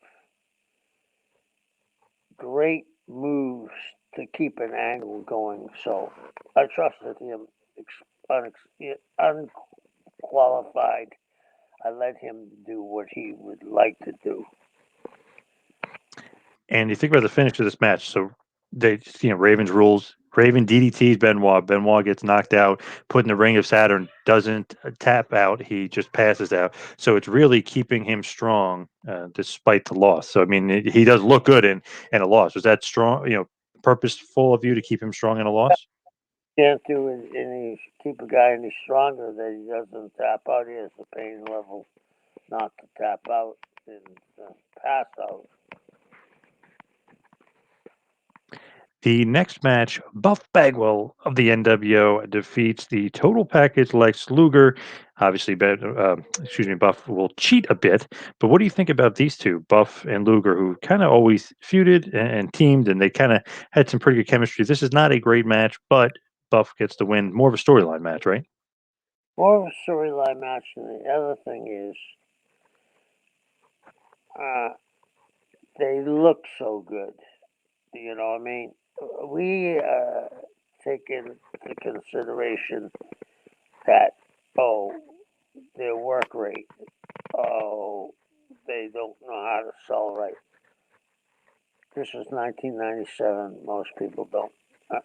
great moves to keep an angle going. So I trusted him unqualified. I let him do what he would like to do. And you think about the finish of this match. So Ravens rules. Raven DDTs Benoit. Benoit gets knocked out, put in the ring of Saturn, doesn't tap out. He just passes out. So it's really keeping him strong despite the loss. So, I mean, he does look good in a loss. Was that strong, purposeful of you to keep him strong in a loss? Can't do any keep a guy any stronger that he doesn't tap out. He has the pain level not to tap out and pass out. The next match, Buff Bagwell of the NWO defeats the Total Package Lex Luger. Obviously, Buff will cheat a bit. But what do you think about these two, Buff and Luger, who kind of always feuded and teamed, and they kind of had some pretty good chemistry? This is not a great match, but Buff gets the win. More of a storyline match, right? More of a storyline match. And the other thing is, uh, they look so good. You know what I mean? We take into consideration that, oh, their work rate, oh, they don't know how to sell right. This is 1997. Most people don't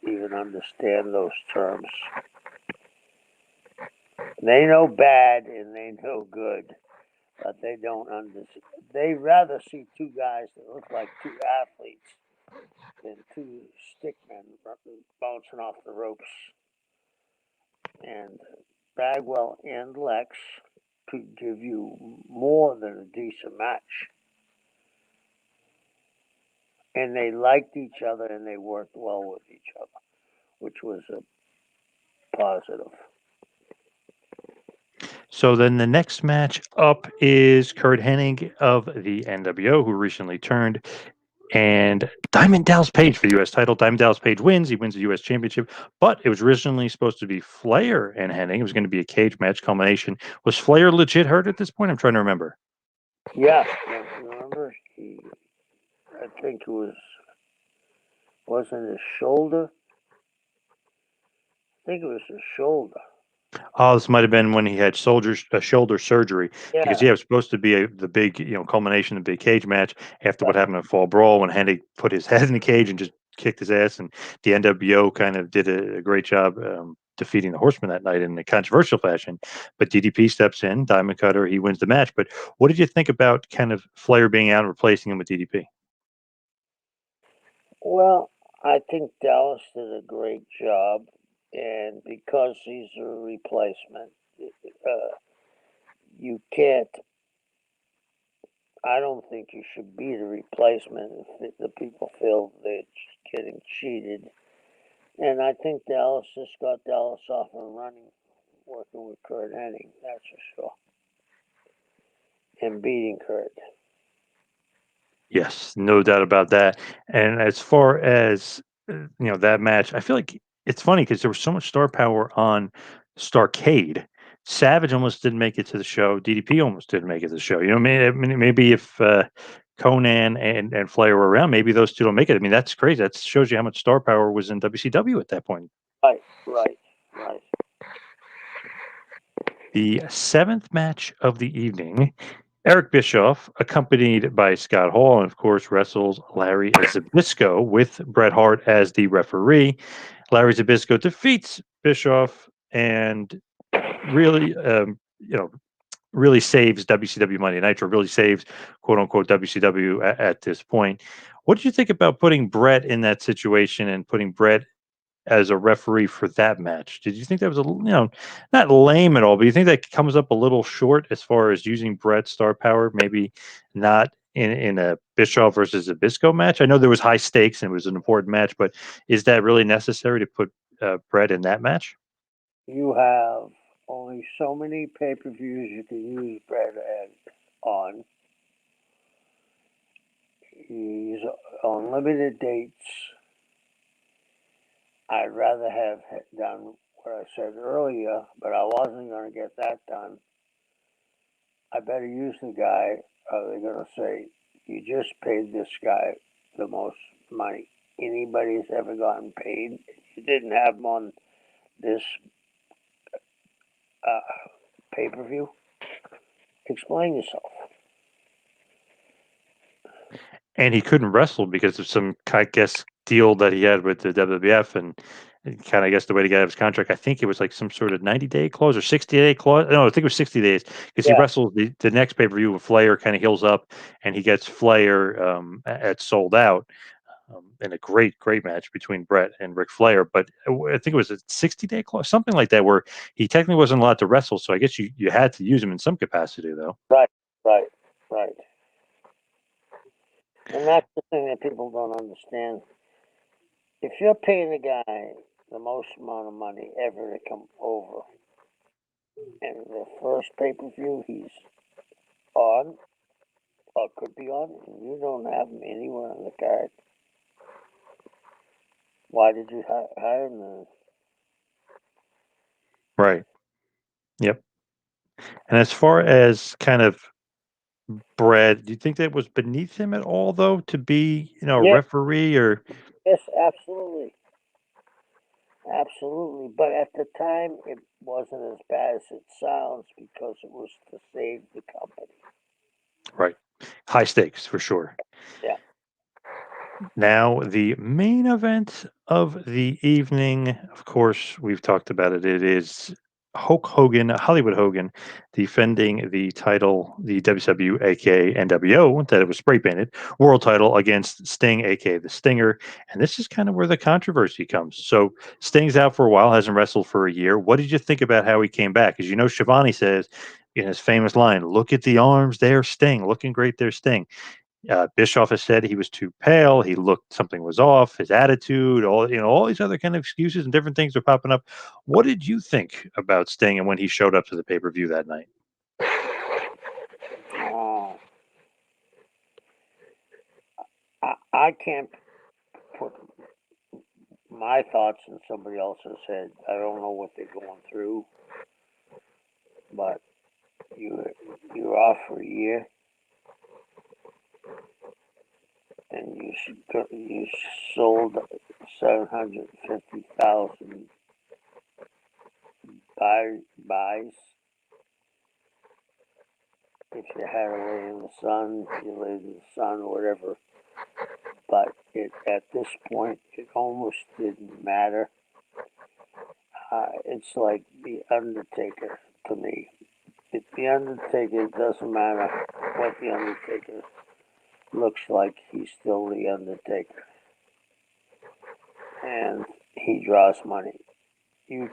even understand those terms. They know bad and they know good, but they don't understand. They rather see two guys that look like two athletes than two stickmen bouncing off the ropes. And Bagwell and Lex could give you more than a decent match. And they liked each other and they worked well with each other, which was a positive. So then the next match up is Kurt Hennig of the NWO, who recently turned. and Diamond Dallas Page for the U.S. title. Diamond Dallas Page wins. He wins the U.S. Championship, but it was originally supposed to be Flair and Hennig. It was going to be a cage match culmination. Was Flair legit hurt at this point? I'm trying to remember. Yeah, remember? I think it wasn't his shoulder? I think it was his shoulder. Oh, this might have been when he had shoulder surgery because Yeah, yeah, it was supposed to be the big culmination of the big cage match after what happened in Fall Brawl when Hennig put his head in the cage and just kicked his ass, and the NWO kind of did a great job defeating the Horseman that night in a controversial fashion. But DDP steps in, Diamond Cutter, he wins the match. But what did you think about kind of Flair being out and replacing him with DDP? well, I think Dallas did a great job, and because he's a replacement, you can't. I don't think you should be the replacement if the people feel they're getting cheated. And I think Dallas just got Dallas off and running, working with Kurt Hennig, that's for sure, and beating Kurt. Yes, no doubt about that. And as far as that match, I feel like it's funny because there was so much star power on Starrcade. Savage almost didn't make it to the show. DDP almost didn't make it to the show. Maybe if Conan and Flair were around, maybe those two don't make it. I mean, that's crazy. That shows you how much star power was in WCW at that point. Right, right, right. The seventh match of the evening, Eric Bischoff, accompanied by Scott Hall, and of course wrestles Larry Zbyszko with Bret Hart as the referee. Larry Zbyszko defeats Bischoff and really, really saves WCW Monday Nitro, really saves quote unquote WCW at this point. What did you think about putting Bret in that situation and putting Bret as a referee for that match? Did you think that was not lame at all, but you think that comes up a little short as far as using Brett's star power, maybe not in a Bischoff versus a Bisco match? I know there was high stakes and it was an important match, but is that really necessary to put Brett in that match? You have only so many pay-per-views you can use Brad on. He's on limited dates. I'd rather have done what I said earlier, but I wasn't going to get that done. I better use the guy, or they're going to say, you just paid this guy the most money anybody's ever gotten paid. You didn't have him on this uh, pay per view. Explain yourself. And he couldn't wrestle because of some, I guess, deal that he had with the WWF, and kind of, I guess, the way to get out of his contract. I think it was like some sort of 90-day clause or 60-day clause. No, I think it was 60 days because he Yeah, wrestled the next pay per view with Flair, kind of heals up, and he gets Flair at Sold Out. In a great match between Brett and Ric Flair, but I think it was a 60-day clause, something like that, where he technically wasn't allowed to wrestle. So I guess you had to use him in some capacity, though. right, right, right. And that's the thing that people don't understand. If you're paying a guy the most amount of money ever to come over, and the first pay per view he's on, or could be on, and you don't have him anywhere on the card, why did you hire him then? Right. Yep. And as far as kind of Brad, do you think that was beneath him at all, though, to be, a Yeah, referee? Or yes, absolutely. Absolutely. But at the time, it wasn't as bad as it sounds because it was to save the company. right, high stakes for sure. Yeah. Now, the main event of the evening, of course, we've talked about it. It is Hulk Hogan, Hollywood Hogan, defending the title, the WCW, aka NWO, that it was spray painted, world title against Sting, aka the Stinger. And this is kind of where the controversy comes. So, Sting's out for a while, hasn't wrestled for a year. What did you think about how he came back? Because Shivani says in his famous line, "Look at the arms, there, Sting, looking great, there, Sting." Bischoff has said he was too pale. He looked something was off. His attitude, all these other kind of excuses and different things are popping up. What did you think about Sting and when he showed up to the pay per view that night? Uh, I can't put my thoughts in somebody else's head. I don't know what they're going through, but you you're off for a year, and you sold 750,000 buys. If you had to lay in the sun, you laid in the sun, or whatever. But at this point, it almost didn't matter. It's like the Undertaker to me. If the Undertaker, it doesn't matter what the Undertaker looks like, he's still the Undertaker, and he draws money. We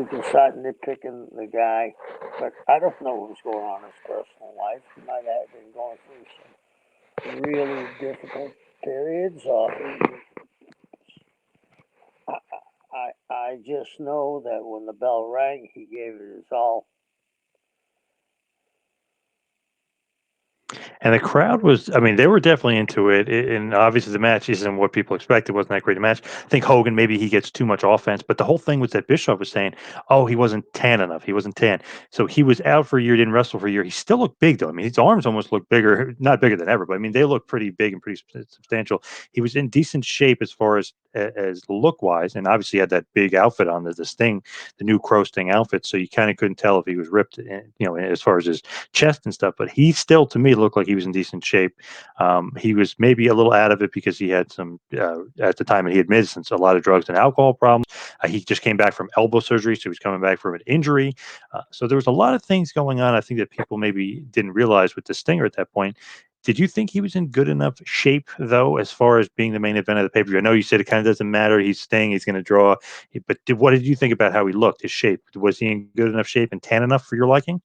can start nitpicking the guy, but I don't know what's going on in his personal life. He might have been going through some really difficult periods, or I just know that when the bell rang, he gave it his all. And the crowd was, I mean, they were definitely into it. And obviously, the match isn't what people expected. It wasn't that great a match. I think Hogan, maybe he gets too much offense. But the whole thing was that Bischoff was saying, oh, he wasn't tan enough. He wasn't tan. So he was out for a year, didn't wrestle for a year. He still looked big, though. I mean, his arms almost looked bigger, not bigger than ever, but I mean, they look pretty big and pretty substantial. He was in decent shape as far as look wise. And obviously, he had that big outfit on, the Sting, the new Crow Sting outfit. So you kind of couldn't tell if he was ripped, as far as his chest and stuff, but he still, to me, looked like he was in decent shape. He was maybe a little out of it because he had some, at the time, and he admitted since a lot of drugs and alcohol problems. He just came back from elbow surgery, so he was coming back from an injury. So there was a lot of things going on. I think that people maybe didn't realize with the Stinger at that point. Did you think he was in good enough shape, though, as far as being the main event of the pay per view? I know you said it kind of doesn't matter. He's staying. He's going to draw. But what did you think about how he looked? His shape, was he in good enough shape and tan enough for your liking?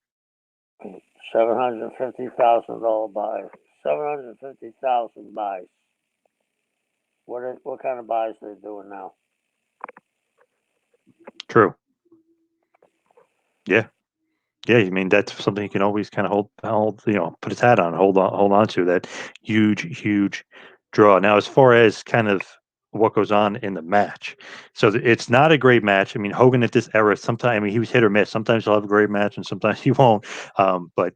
$750,000 buys. 750,000 buys. What kind of buys they doing now? True. Yeah. Yeah, I mean that's something you can always kind of hold, put his hat on, hold on to that huge draw. Now, as far as kind of what goes on in the match, so it's not a great match. I mean, Hogan at this era, sometimes, I mean, he was hit or miss. Sometimes he'll have a great match, and sometimes he won't. But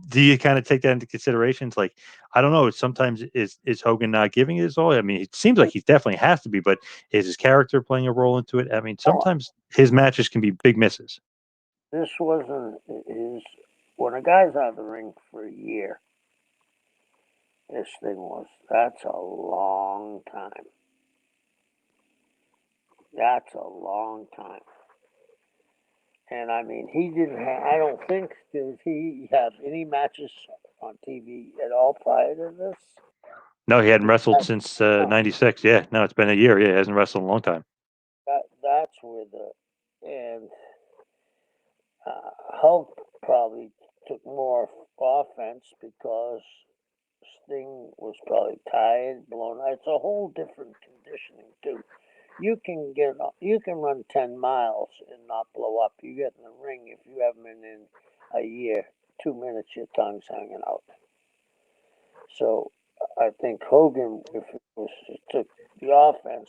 do you kind of take that into consideration? It's like, I don't know. Sometimes is Hogan not giving it his all? I mean, it seems like he definitely has to be, but is his character playing a role into it? I mean, Oh, sometimes his matches can be big misses. this wasn't his. When a guy's out of the ring for a year, this thing was. That's a long time. That's a long time. And I mean, he didn't have. I don't think did he have any matches on TV at all prior to this. No, he hadn't wrestled since '96. Yeah, no, it's been a year. Yeah, he hasn't wrestled in a long time. That's where the and Hulk probably took more offense because Sting was probably tired, blown out. It's a whole different conditioning too. You can run 10 miles and not blow up. You get in the ring if you haven't been in a year. 2 minutes, your tongue's hanging out. So I think Hogan, if it was took the offense,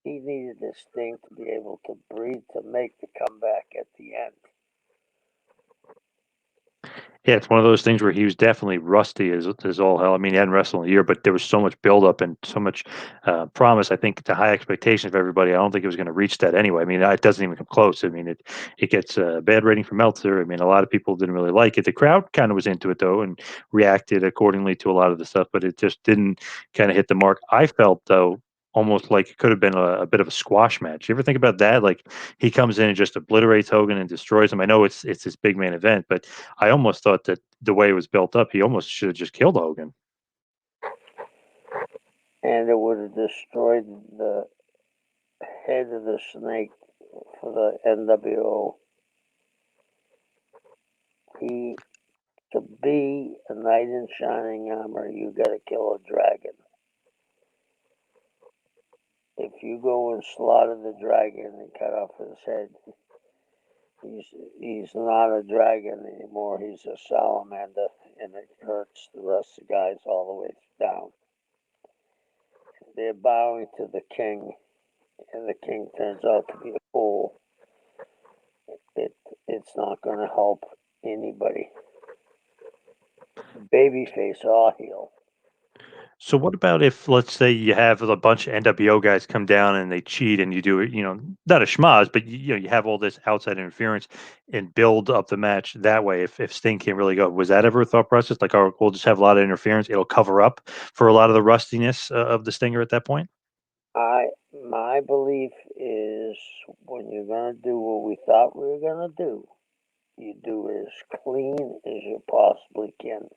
he needed this thing to be able to breathe to make the comeback at the end. Yeah, it's one of those things where he was definitely rusty as all hell. I mean, he hadn't wrestled in a year, but there was so much buildup and so much promise. I think to high expectations of everybody. I don't think it was going to reach that anyway. I mean, it doesn't even come close. I mean, it gets a bad rating from Meltzer. I mean, a lot of people didn't really like it. The crowd kind of was into it though and reacted accordingly to a lot of the stuff, but it just didn't kind of hit the mark. I felt though almost like it could have been a bit of a squash match. You ever think about that? Like he comes in and just obliterates Hogan and destroys him. I know it's this big main event, but I almost thought that the way it was built up, he almost should have just killed Hogan. And it would have destroyed the head of the snake for the NWO. He To be a knight in shining armor, you got to kill a dragon. If you go and slaughter the dragon and cut off his head, he's not a dragon anymore. He's a salamander, and it hurts the rest of the guys all the way down. they're bowing to the king, and the king turns out to be a fool, it it's not going to help anybody, babyface or heel. So what about if, let's say, you have a bunch of NWO guys come down and they cheat, and you do it, not a schmoz, but you have all this outside interference and build up the match that way. If Sting can't really go, was that ever a thought process? Like, oh, we'll just have a lot of interference; it'll cover up for a lot of the rustiness of the Stinger at that point. My belief is when you're gonna do what we thought we were gonna do, you do it as clean as you possibly can.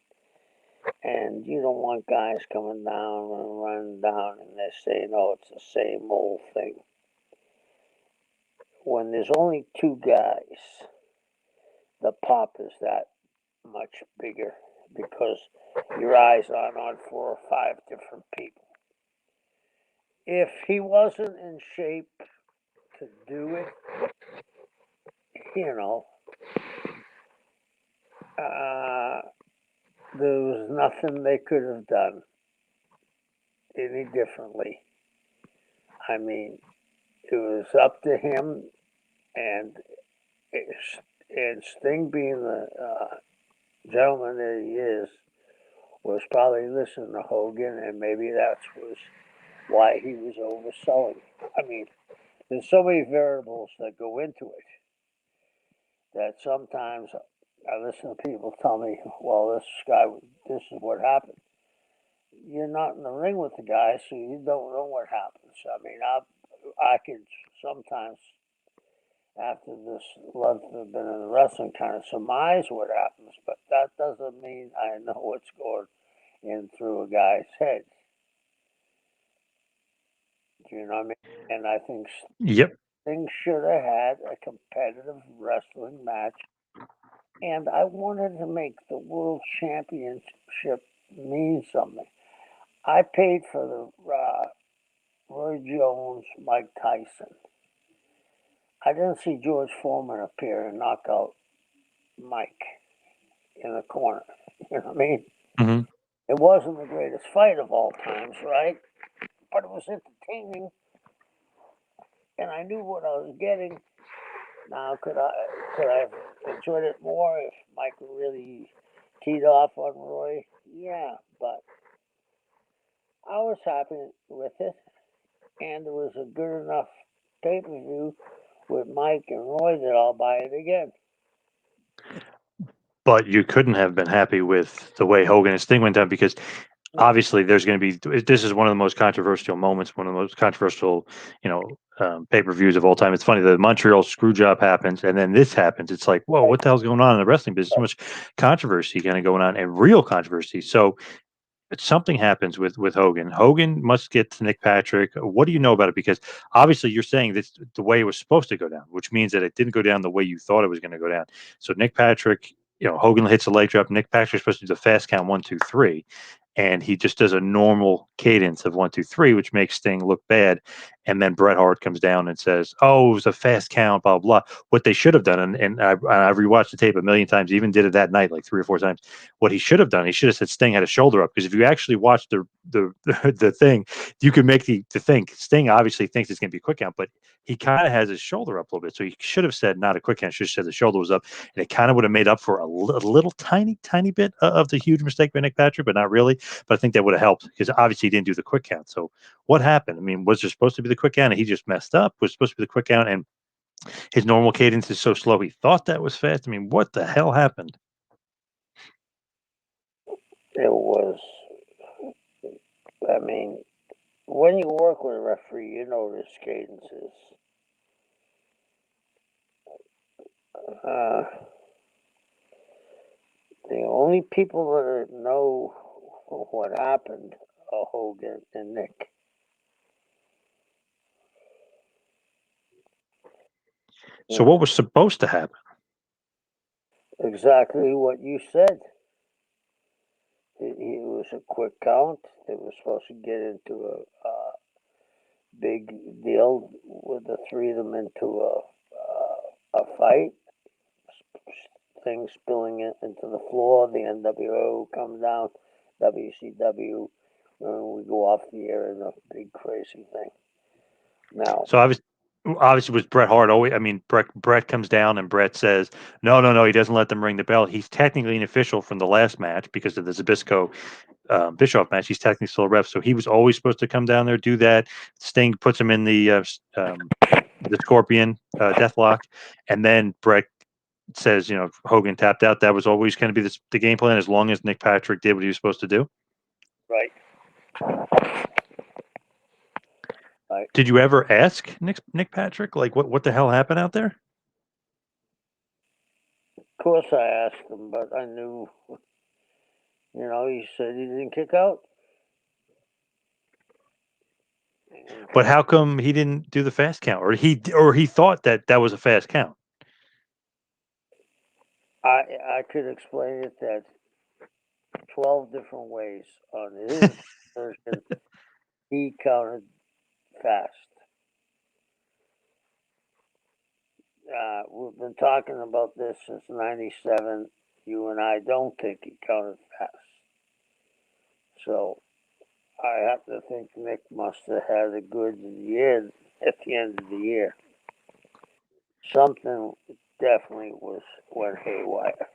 And you don't want guys coming down and running down and they're saying, oh, it's the same old thing. When there's only two guys, the pop is that much bigger because your eyes aren't on 4 or 5 different people. If he wasn't in shape to do it, you know, there was nothing they could have done any differently. I mean, it was up to him, and and Sting, being the gentleman that he is, was probably listening to Hogan, and maybe that's was why he was overselling. I mean, there's so many variables that go into it that sometimes I listen to people tell me, well, this is what happened. You're not in the ring with the guy, so you don't know what happens. I mean, I could sometimes, after this length of been in wrestling, kind of surmise what happens, but that doesn't mean I know what's going in through a guy's head. Do you know what I mean? And I think Yep. Sting should have had a competitive wrestling match, and I wanted to make the world championship mean something. I paid for the Roy Jones, Mike Tyson. I didn't see George Foreman appear and knock out Mike in the corner. You know what I mean? Hmm. It wasn't the greatest fight of all times, right? But it was entertaining, and I knew what I was getting. Now, could I have enjoyed it more if Mike really teed off on Roy? Yeah, but I was happy with it, and it was a good enough pay per view with Mike and Roy that I'll buy it again. But you couldn't have been happy with the way Hogan and Sting went down, because No, obviously there's going to be, this is one of the most controversial moments, one of the most controversial, pay-per-views of all time. It's funny, the Montreal screw job happens and then this happens. It's like, whoa, right, what the hell's going on in the wrestling business? So much controversy kind of going on, and real controversy. So something happens with Hogan. Hogan must get to Nick Patrick. What do you know about it? Because obviously you're saying that's the way it was supposed to go down, which means that it didn't go down the way you thought it was going to go down. So Nick Patrick, Hogan hits a leg drop. Nick Patrick's supposed to do the fast count 1, 2, 3, and he just does a normal cadence of 1, 2, 3, which makes Sting look bad. And then Bret Hart comes down and says, "Oh, it was a fast count." Blah blah. What they should have done, and I rewatched the tape a million times. Even did it that night like 3 or 4 times. What he should have done, he should have said Sting had a shoulder up, because if you actually watch the the thing, you can make the think Sting obviously thinks it's going to be a quick count, but he kind of has his shoulder up a little bit. So he should have said not a quick count. Should have said the shoulder was up, and it kind of would have made up for a little tiny bit of the huge mistake by Nick Patrick, but not really. But I think that would have helped, because obviously he didn't do the quick count. So what happened? I mean, was there supposed to be the quick count and he just messed up? Was supposed to be the quick count and his normal cadence is so slow he thought that was fast? I mean, what the hell happened? it was. I mean, when you work with a referee, you know his cadences. Uh, the only people that know what happened are Hogan and Nick. So You what was supposed to happen? know, exactly what you said. It was a quick count. They were supposed to get into a big deal with the three of them into a fight. Things spilling it into the floor. The NWO comes down. WCW we go off the air in a big crazy thing. Now, So obviously was Bret Hart always? I mean, Bret comes down and Bret says, no. He doesn't let them ring the bell. He's technically an official from the last match because of the Zbyszko Bischoff match. He's technically still a ref, so he was always supposed to come down there, do that. Sting puts him in the Scorpion Deathlock, and then Bret says, Hogan tapped out. That was always going to be the game plan as long as Nick Patrick did what he was supposed to do. right. Right. Did you ever ask Nick Patrick, like, what the hell happened out there? Of course, I asked him, but I knew, he said he didn't kick out. But how come he didn't do the fast count, or he thought that was a fast count? I could explain it that 12 different ways. On his version, he counted fast. We've been talking about this since '97. You and I don't think he counted fast. So I have to think Nick must have had a good year at the end of the year. Something definitely went haywire.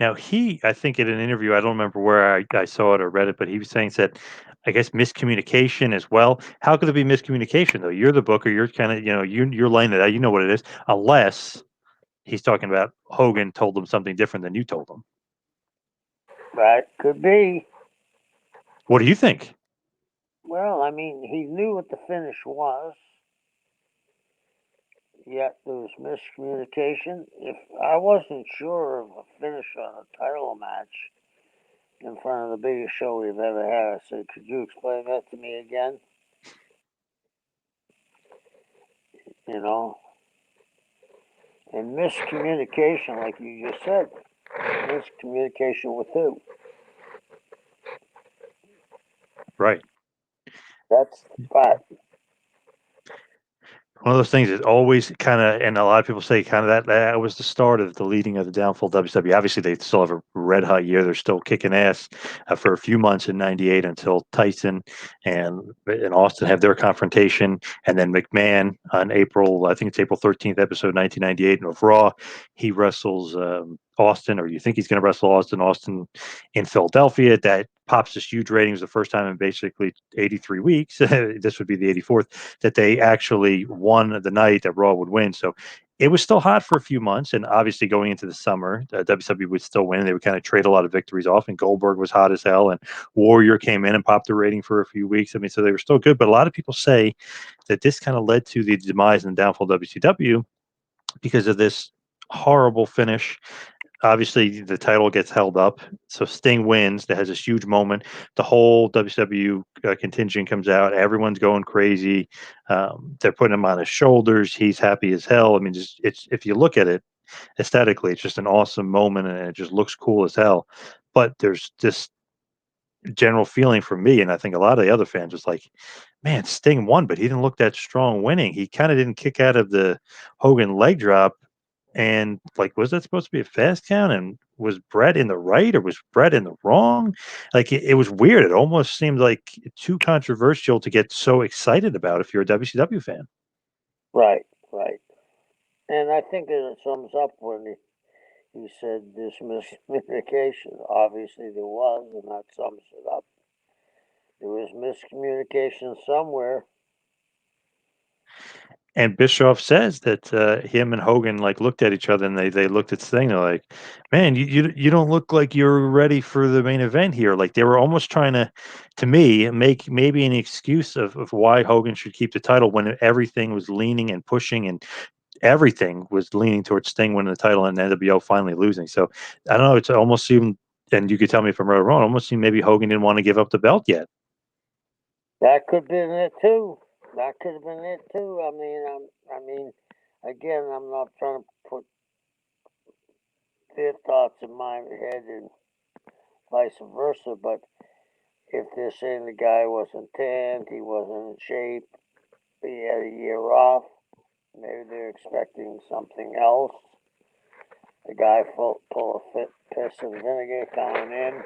Now I think in an interview, I don't remember where I saw it or read it, but he was saying that, I guess, miscommunication as well. How could it be miscommunication though? You're the booker. You're kind of, you're laying it out. You know what it is, unless he's talking about Hogan told them something different than you told them. Right? Could be. What do you think? Well, I mean, he knew what the finish was, yet there was miscommunication. If I wasn't sure of a finish on a title match in front of the biggest show we've ever had, I said, could you explain that to me again? You know? And miscommunication, like you just said, miscommunication with who? Right. That's the fact. One of those things is always kind of, and a lot of people say kind of that was the start of the leading of the downfall of WCW. Obviously, they still have a red hot year. They're still kicking ass for a few months in '98 until Tyson and Austin have their confrontation, and then McMahon on I think it's April 13th, episode 1998 of Raw, he wrestles Austin, or you think he's going to wrestle Austin in Philadelphia. That pops this huge ratings the first time in basically 83 weeks. This would be the 84th that they actually won the night that Raw would win. So it was still hot for a few months, and obviously going into the summer, WWE would still win. They would kind of trade a lot of victories off, and Goldberg was hot as hell, and Warrior came in and popped the rating for a few weeks. I mean, so they were still good, but a lot of people say that this kind of led to the demise and downfall of WCW because of this horrible finish. Obviously, the title gets held up, so Sting wins. That has this huge moment. The whole WCW contingent comes out. Everyone's going crazy. They're putting him on his shoulders. He's happy as hell. I mean, it's if you look at it aesthetically, it's just an awesome moment, and it just looks cool as hell. But there's this general feeling from me, and I think a lot of the other fans was like, man, Sting won, but he didn't look that strong winning. He kind of didn't kick out of the Hogan leg drop. And like, was that supposed to be a fast count? And was Bret in the right or was Bret in the wrong? Like, it was weird. It almost seemed like too controversial to get so excited about if you're a WCW fan. Right, right. And I think it sums up when he said this miscommunication. Obviously, there was, and that sums it up. There was miscommunication somewhere. And Bischoff says that him and Hogan like looked at each other and they looked at Sting. They're like, "Man, you don't look like you're ready for the main event here." Like they were almost trying to me, make maybe an excuse of why Hogan should keep the title when everything was leaning and pushing and everything was leaning towards Sting winning the title and the NWO finally losing. So I don't know. It's almost seemed, and you could tell me if I'm right or wrong. Almost seemed maybe Hogan didn't want to give up the belt yet. That could have been it too. That could have been it too. I mean, again, I'm not trying to put their thoughts in my head and vice versa, but if they're saying the guy wasn't tanned, he wasn't in shape, he had a year off, maybe they're expecting something else. The guy pull a piss and vinegar coming in.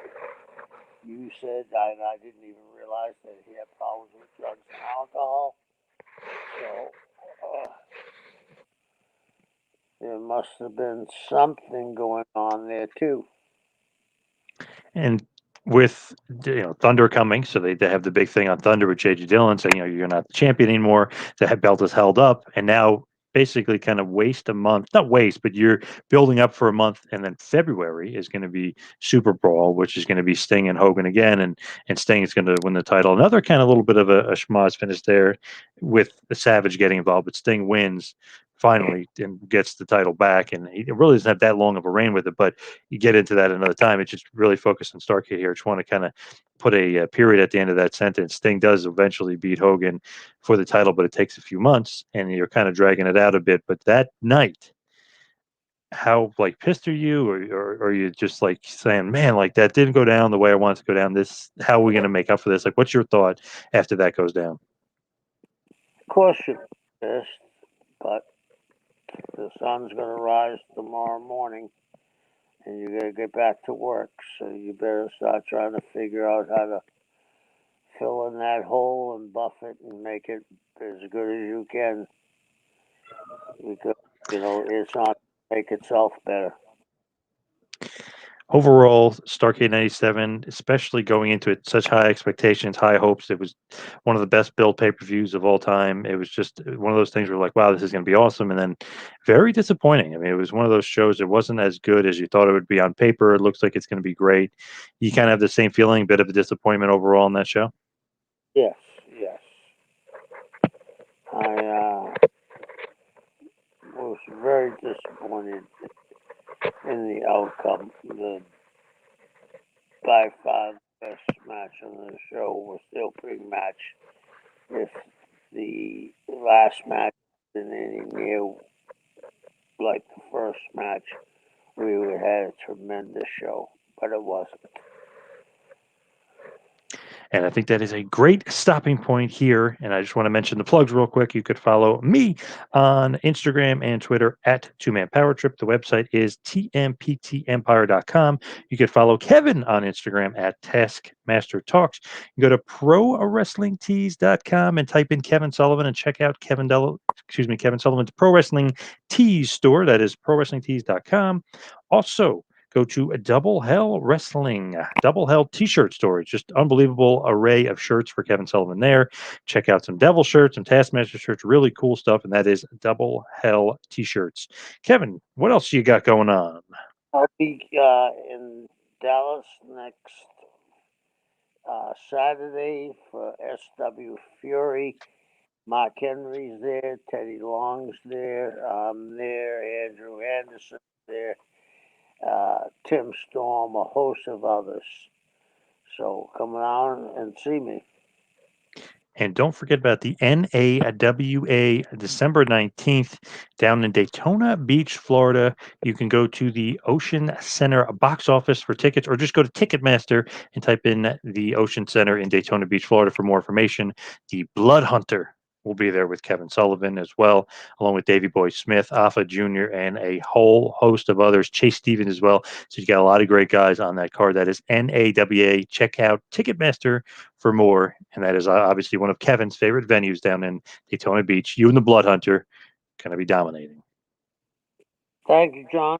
you said, and I didn't even realize that he had problems with drugs and alcohol. So there must have been something going on there too. And with Thunder coming, so they have the big thing on Thunder with JJ Dillon saying, you're not the champion anymore. The belt is held up, and now basically kind of waste a month, not waste, but you're building up for a month, and then February is going to be Super Brawl, which is going to be Sting and Hogan again, and Sting is going to win the title. Another kind of little bit of a schmoz finish there with the Savage getting involved, but Sting wins finally and gets the title back, and he really doesn't have that long of a reign with it, but you get into that another time. It's just really focused on Starrcade here. I just want to kind of put a period at the end of that sentence. Sting does eventually beat Hogan for the title, but it takes a few months, and you're kind of dragging it out a bit. But that night, how like pissed are you, or are you just like saying, man, like that didn't go down the way I wanted to go down? This, how are we going to make up for this? Like, what's your thought after that goes down? Of course you're pissed, but the sun's going to rise tomorrow morning and you got to get back to work. So you better start trying to figure out how to fill in that hole and buff it and make it as good as you can because, it's not make itself better. Overall, Starrcade 97, especially going into it, such high expectations, high hopes. It was one of the best built pay-per-views of all time. It was just one of those things where like, wow, this is going to be awesome. And then very disappointing. I mean, it was one of those shows that wasn't as good as you thought it would be on paper. It looks like it's going to be great. You kind of have the same feeling, bit of a disappointment overall in that show. Yes, yes. I was very disappointed in the outcome. The by far the best match on the show was still pre-match. If the last match didn't any near like the first match, we would have had a tremendous show, but it wasn't. And I think that is a great stopping point here. And I just want to mention the plugs real quick. You could follow me on Instagram and Twitter at Two Man Power Trip. The website is tmptempire.com. You could follow Kevin on Instagram at Taskmaster Talks. You go to prowrestlingtees.com and type in Kevin Sullivan and check out Kevin Sullivan's Pro Wrestling Tees store. That is prowrestlingtees.com. Also, go to Double Hell Wrestling, Double Hell T-shirt store. It's just unbelievable array of shirts for Kevin Sullivan there. Check out some Devil shirts, some Taskmaster shirts, really cool stuff, and that is Double Hell T-shirts. Kevin, what else you got going on? I'll be in Dallas next Saturday for SW Fury. Mark Henry's there, Teddy Long's there, I'm there, Andrew Anderson's there, Tim Storm, a host of others. So come around and see me. And don't forget about the NAWA December 19th down in Daytona Beach, Florida. You can go to the Ocean Center box office for tickets, or just go to Ticketmaster and type in the Ocean Center in Daytona Beach, Florida for more information. The Blood Hunter will be there with Kevin Sullivan as well, along with Davey Boy Smith, Alpha Jr., and a whole host of others. Chase Stevens as well. So you got a lot of great guys on that card. That is NAWA. Check out Ticketmaster for more. And that is obviously one of Kevin's favorite venues down in Daytona Beach. You and the Blood Hunter going to be dominating. Thank you, John.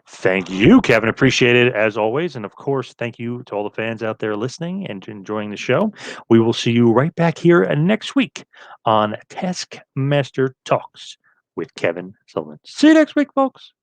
Thank you, Kevin. Appreciate it as always. And of course, thank you to all the fans out there listening and enjoying the show. We will see you right back here next week on Taskmaster Talks with Kevin Sullivan. See you next week, folks.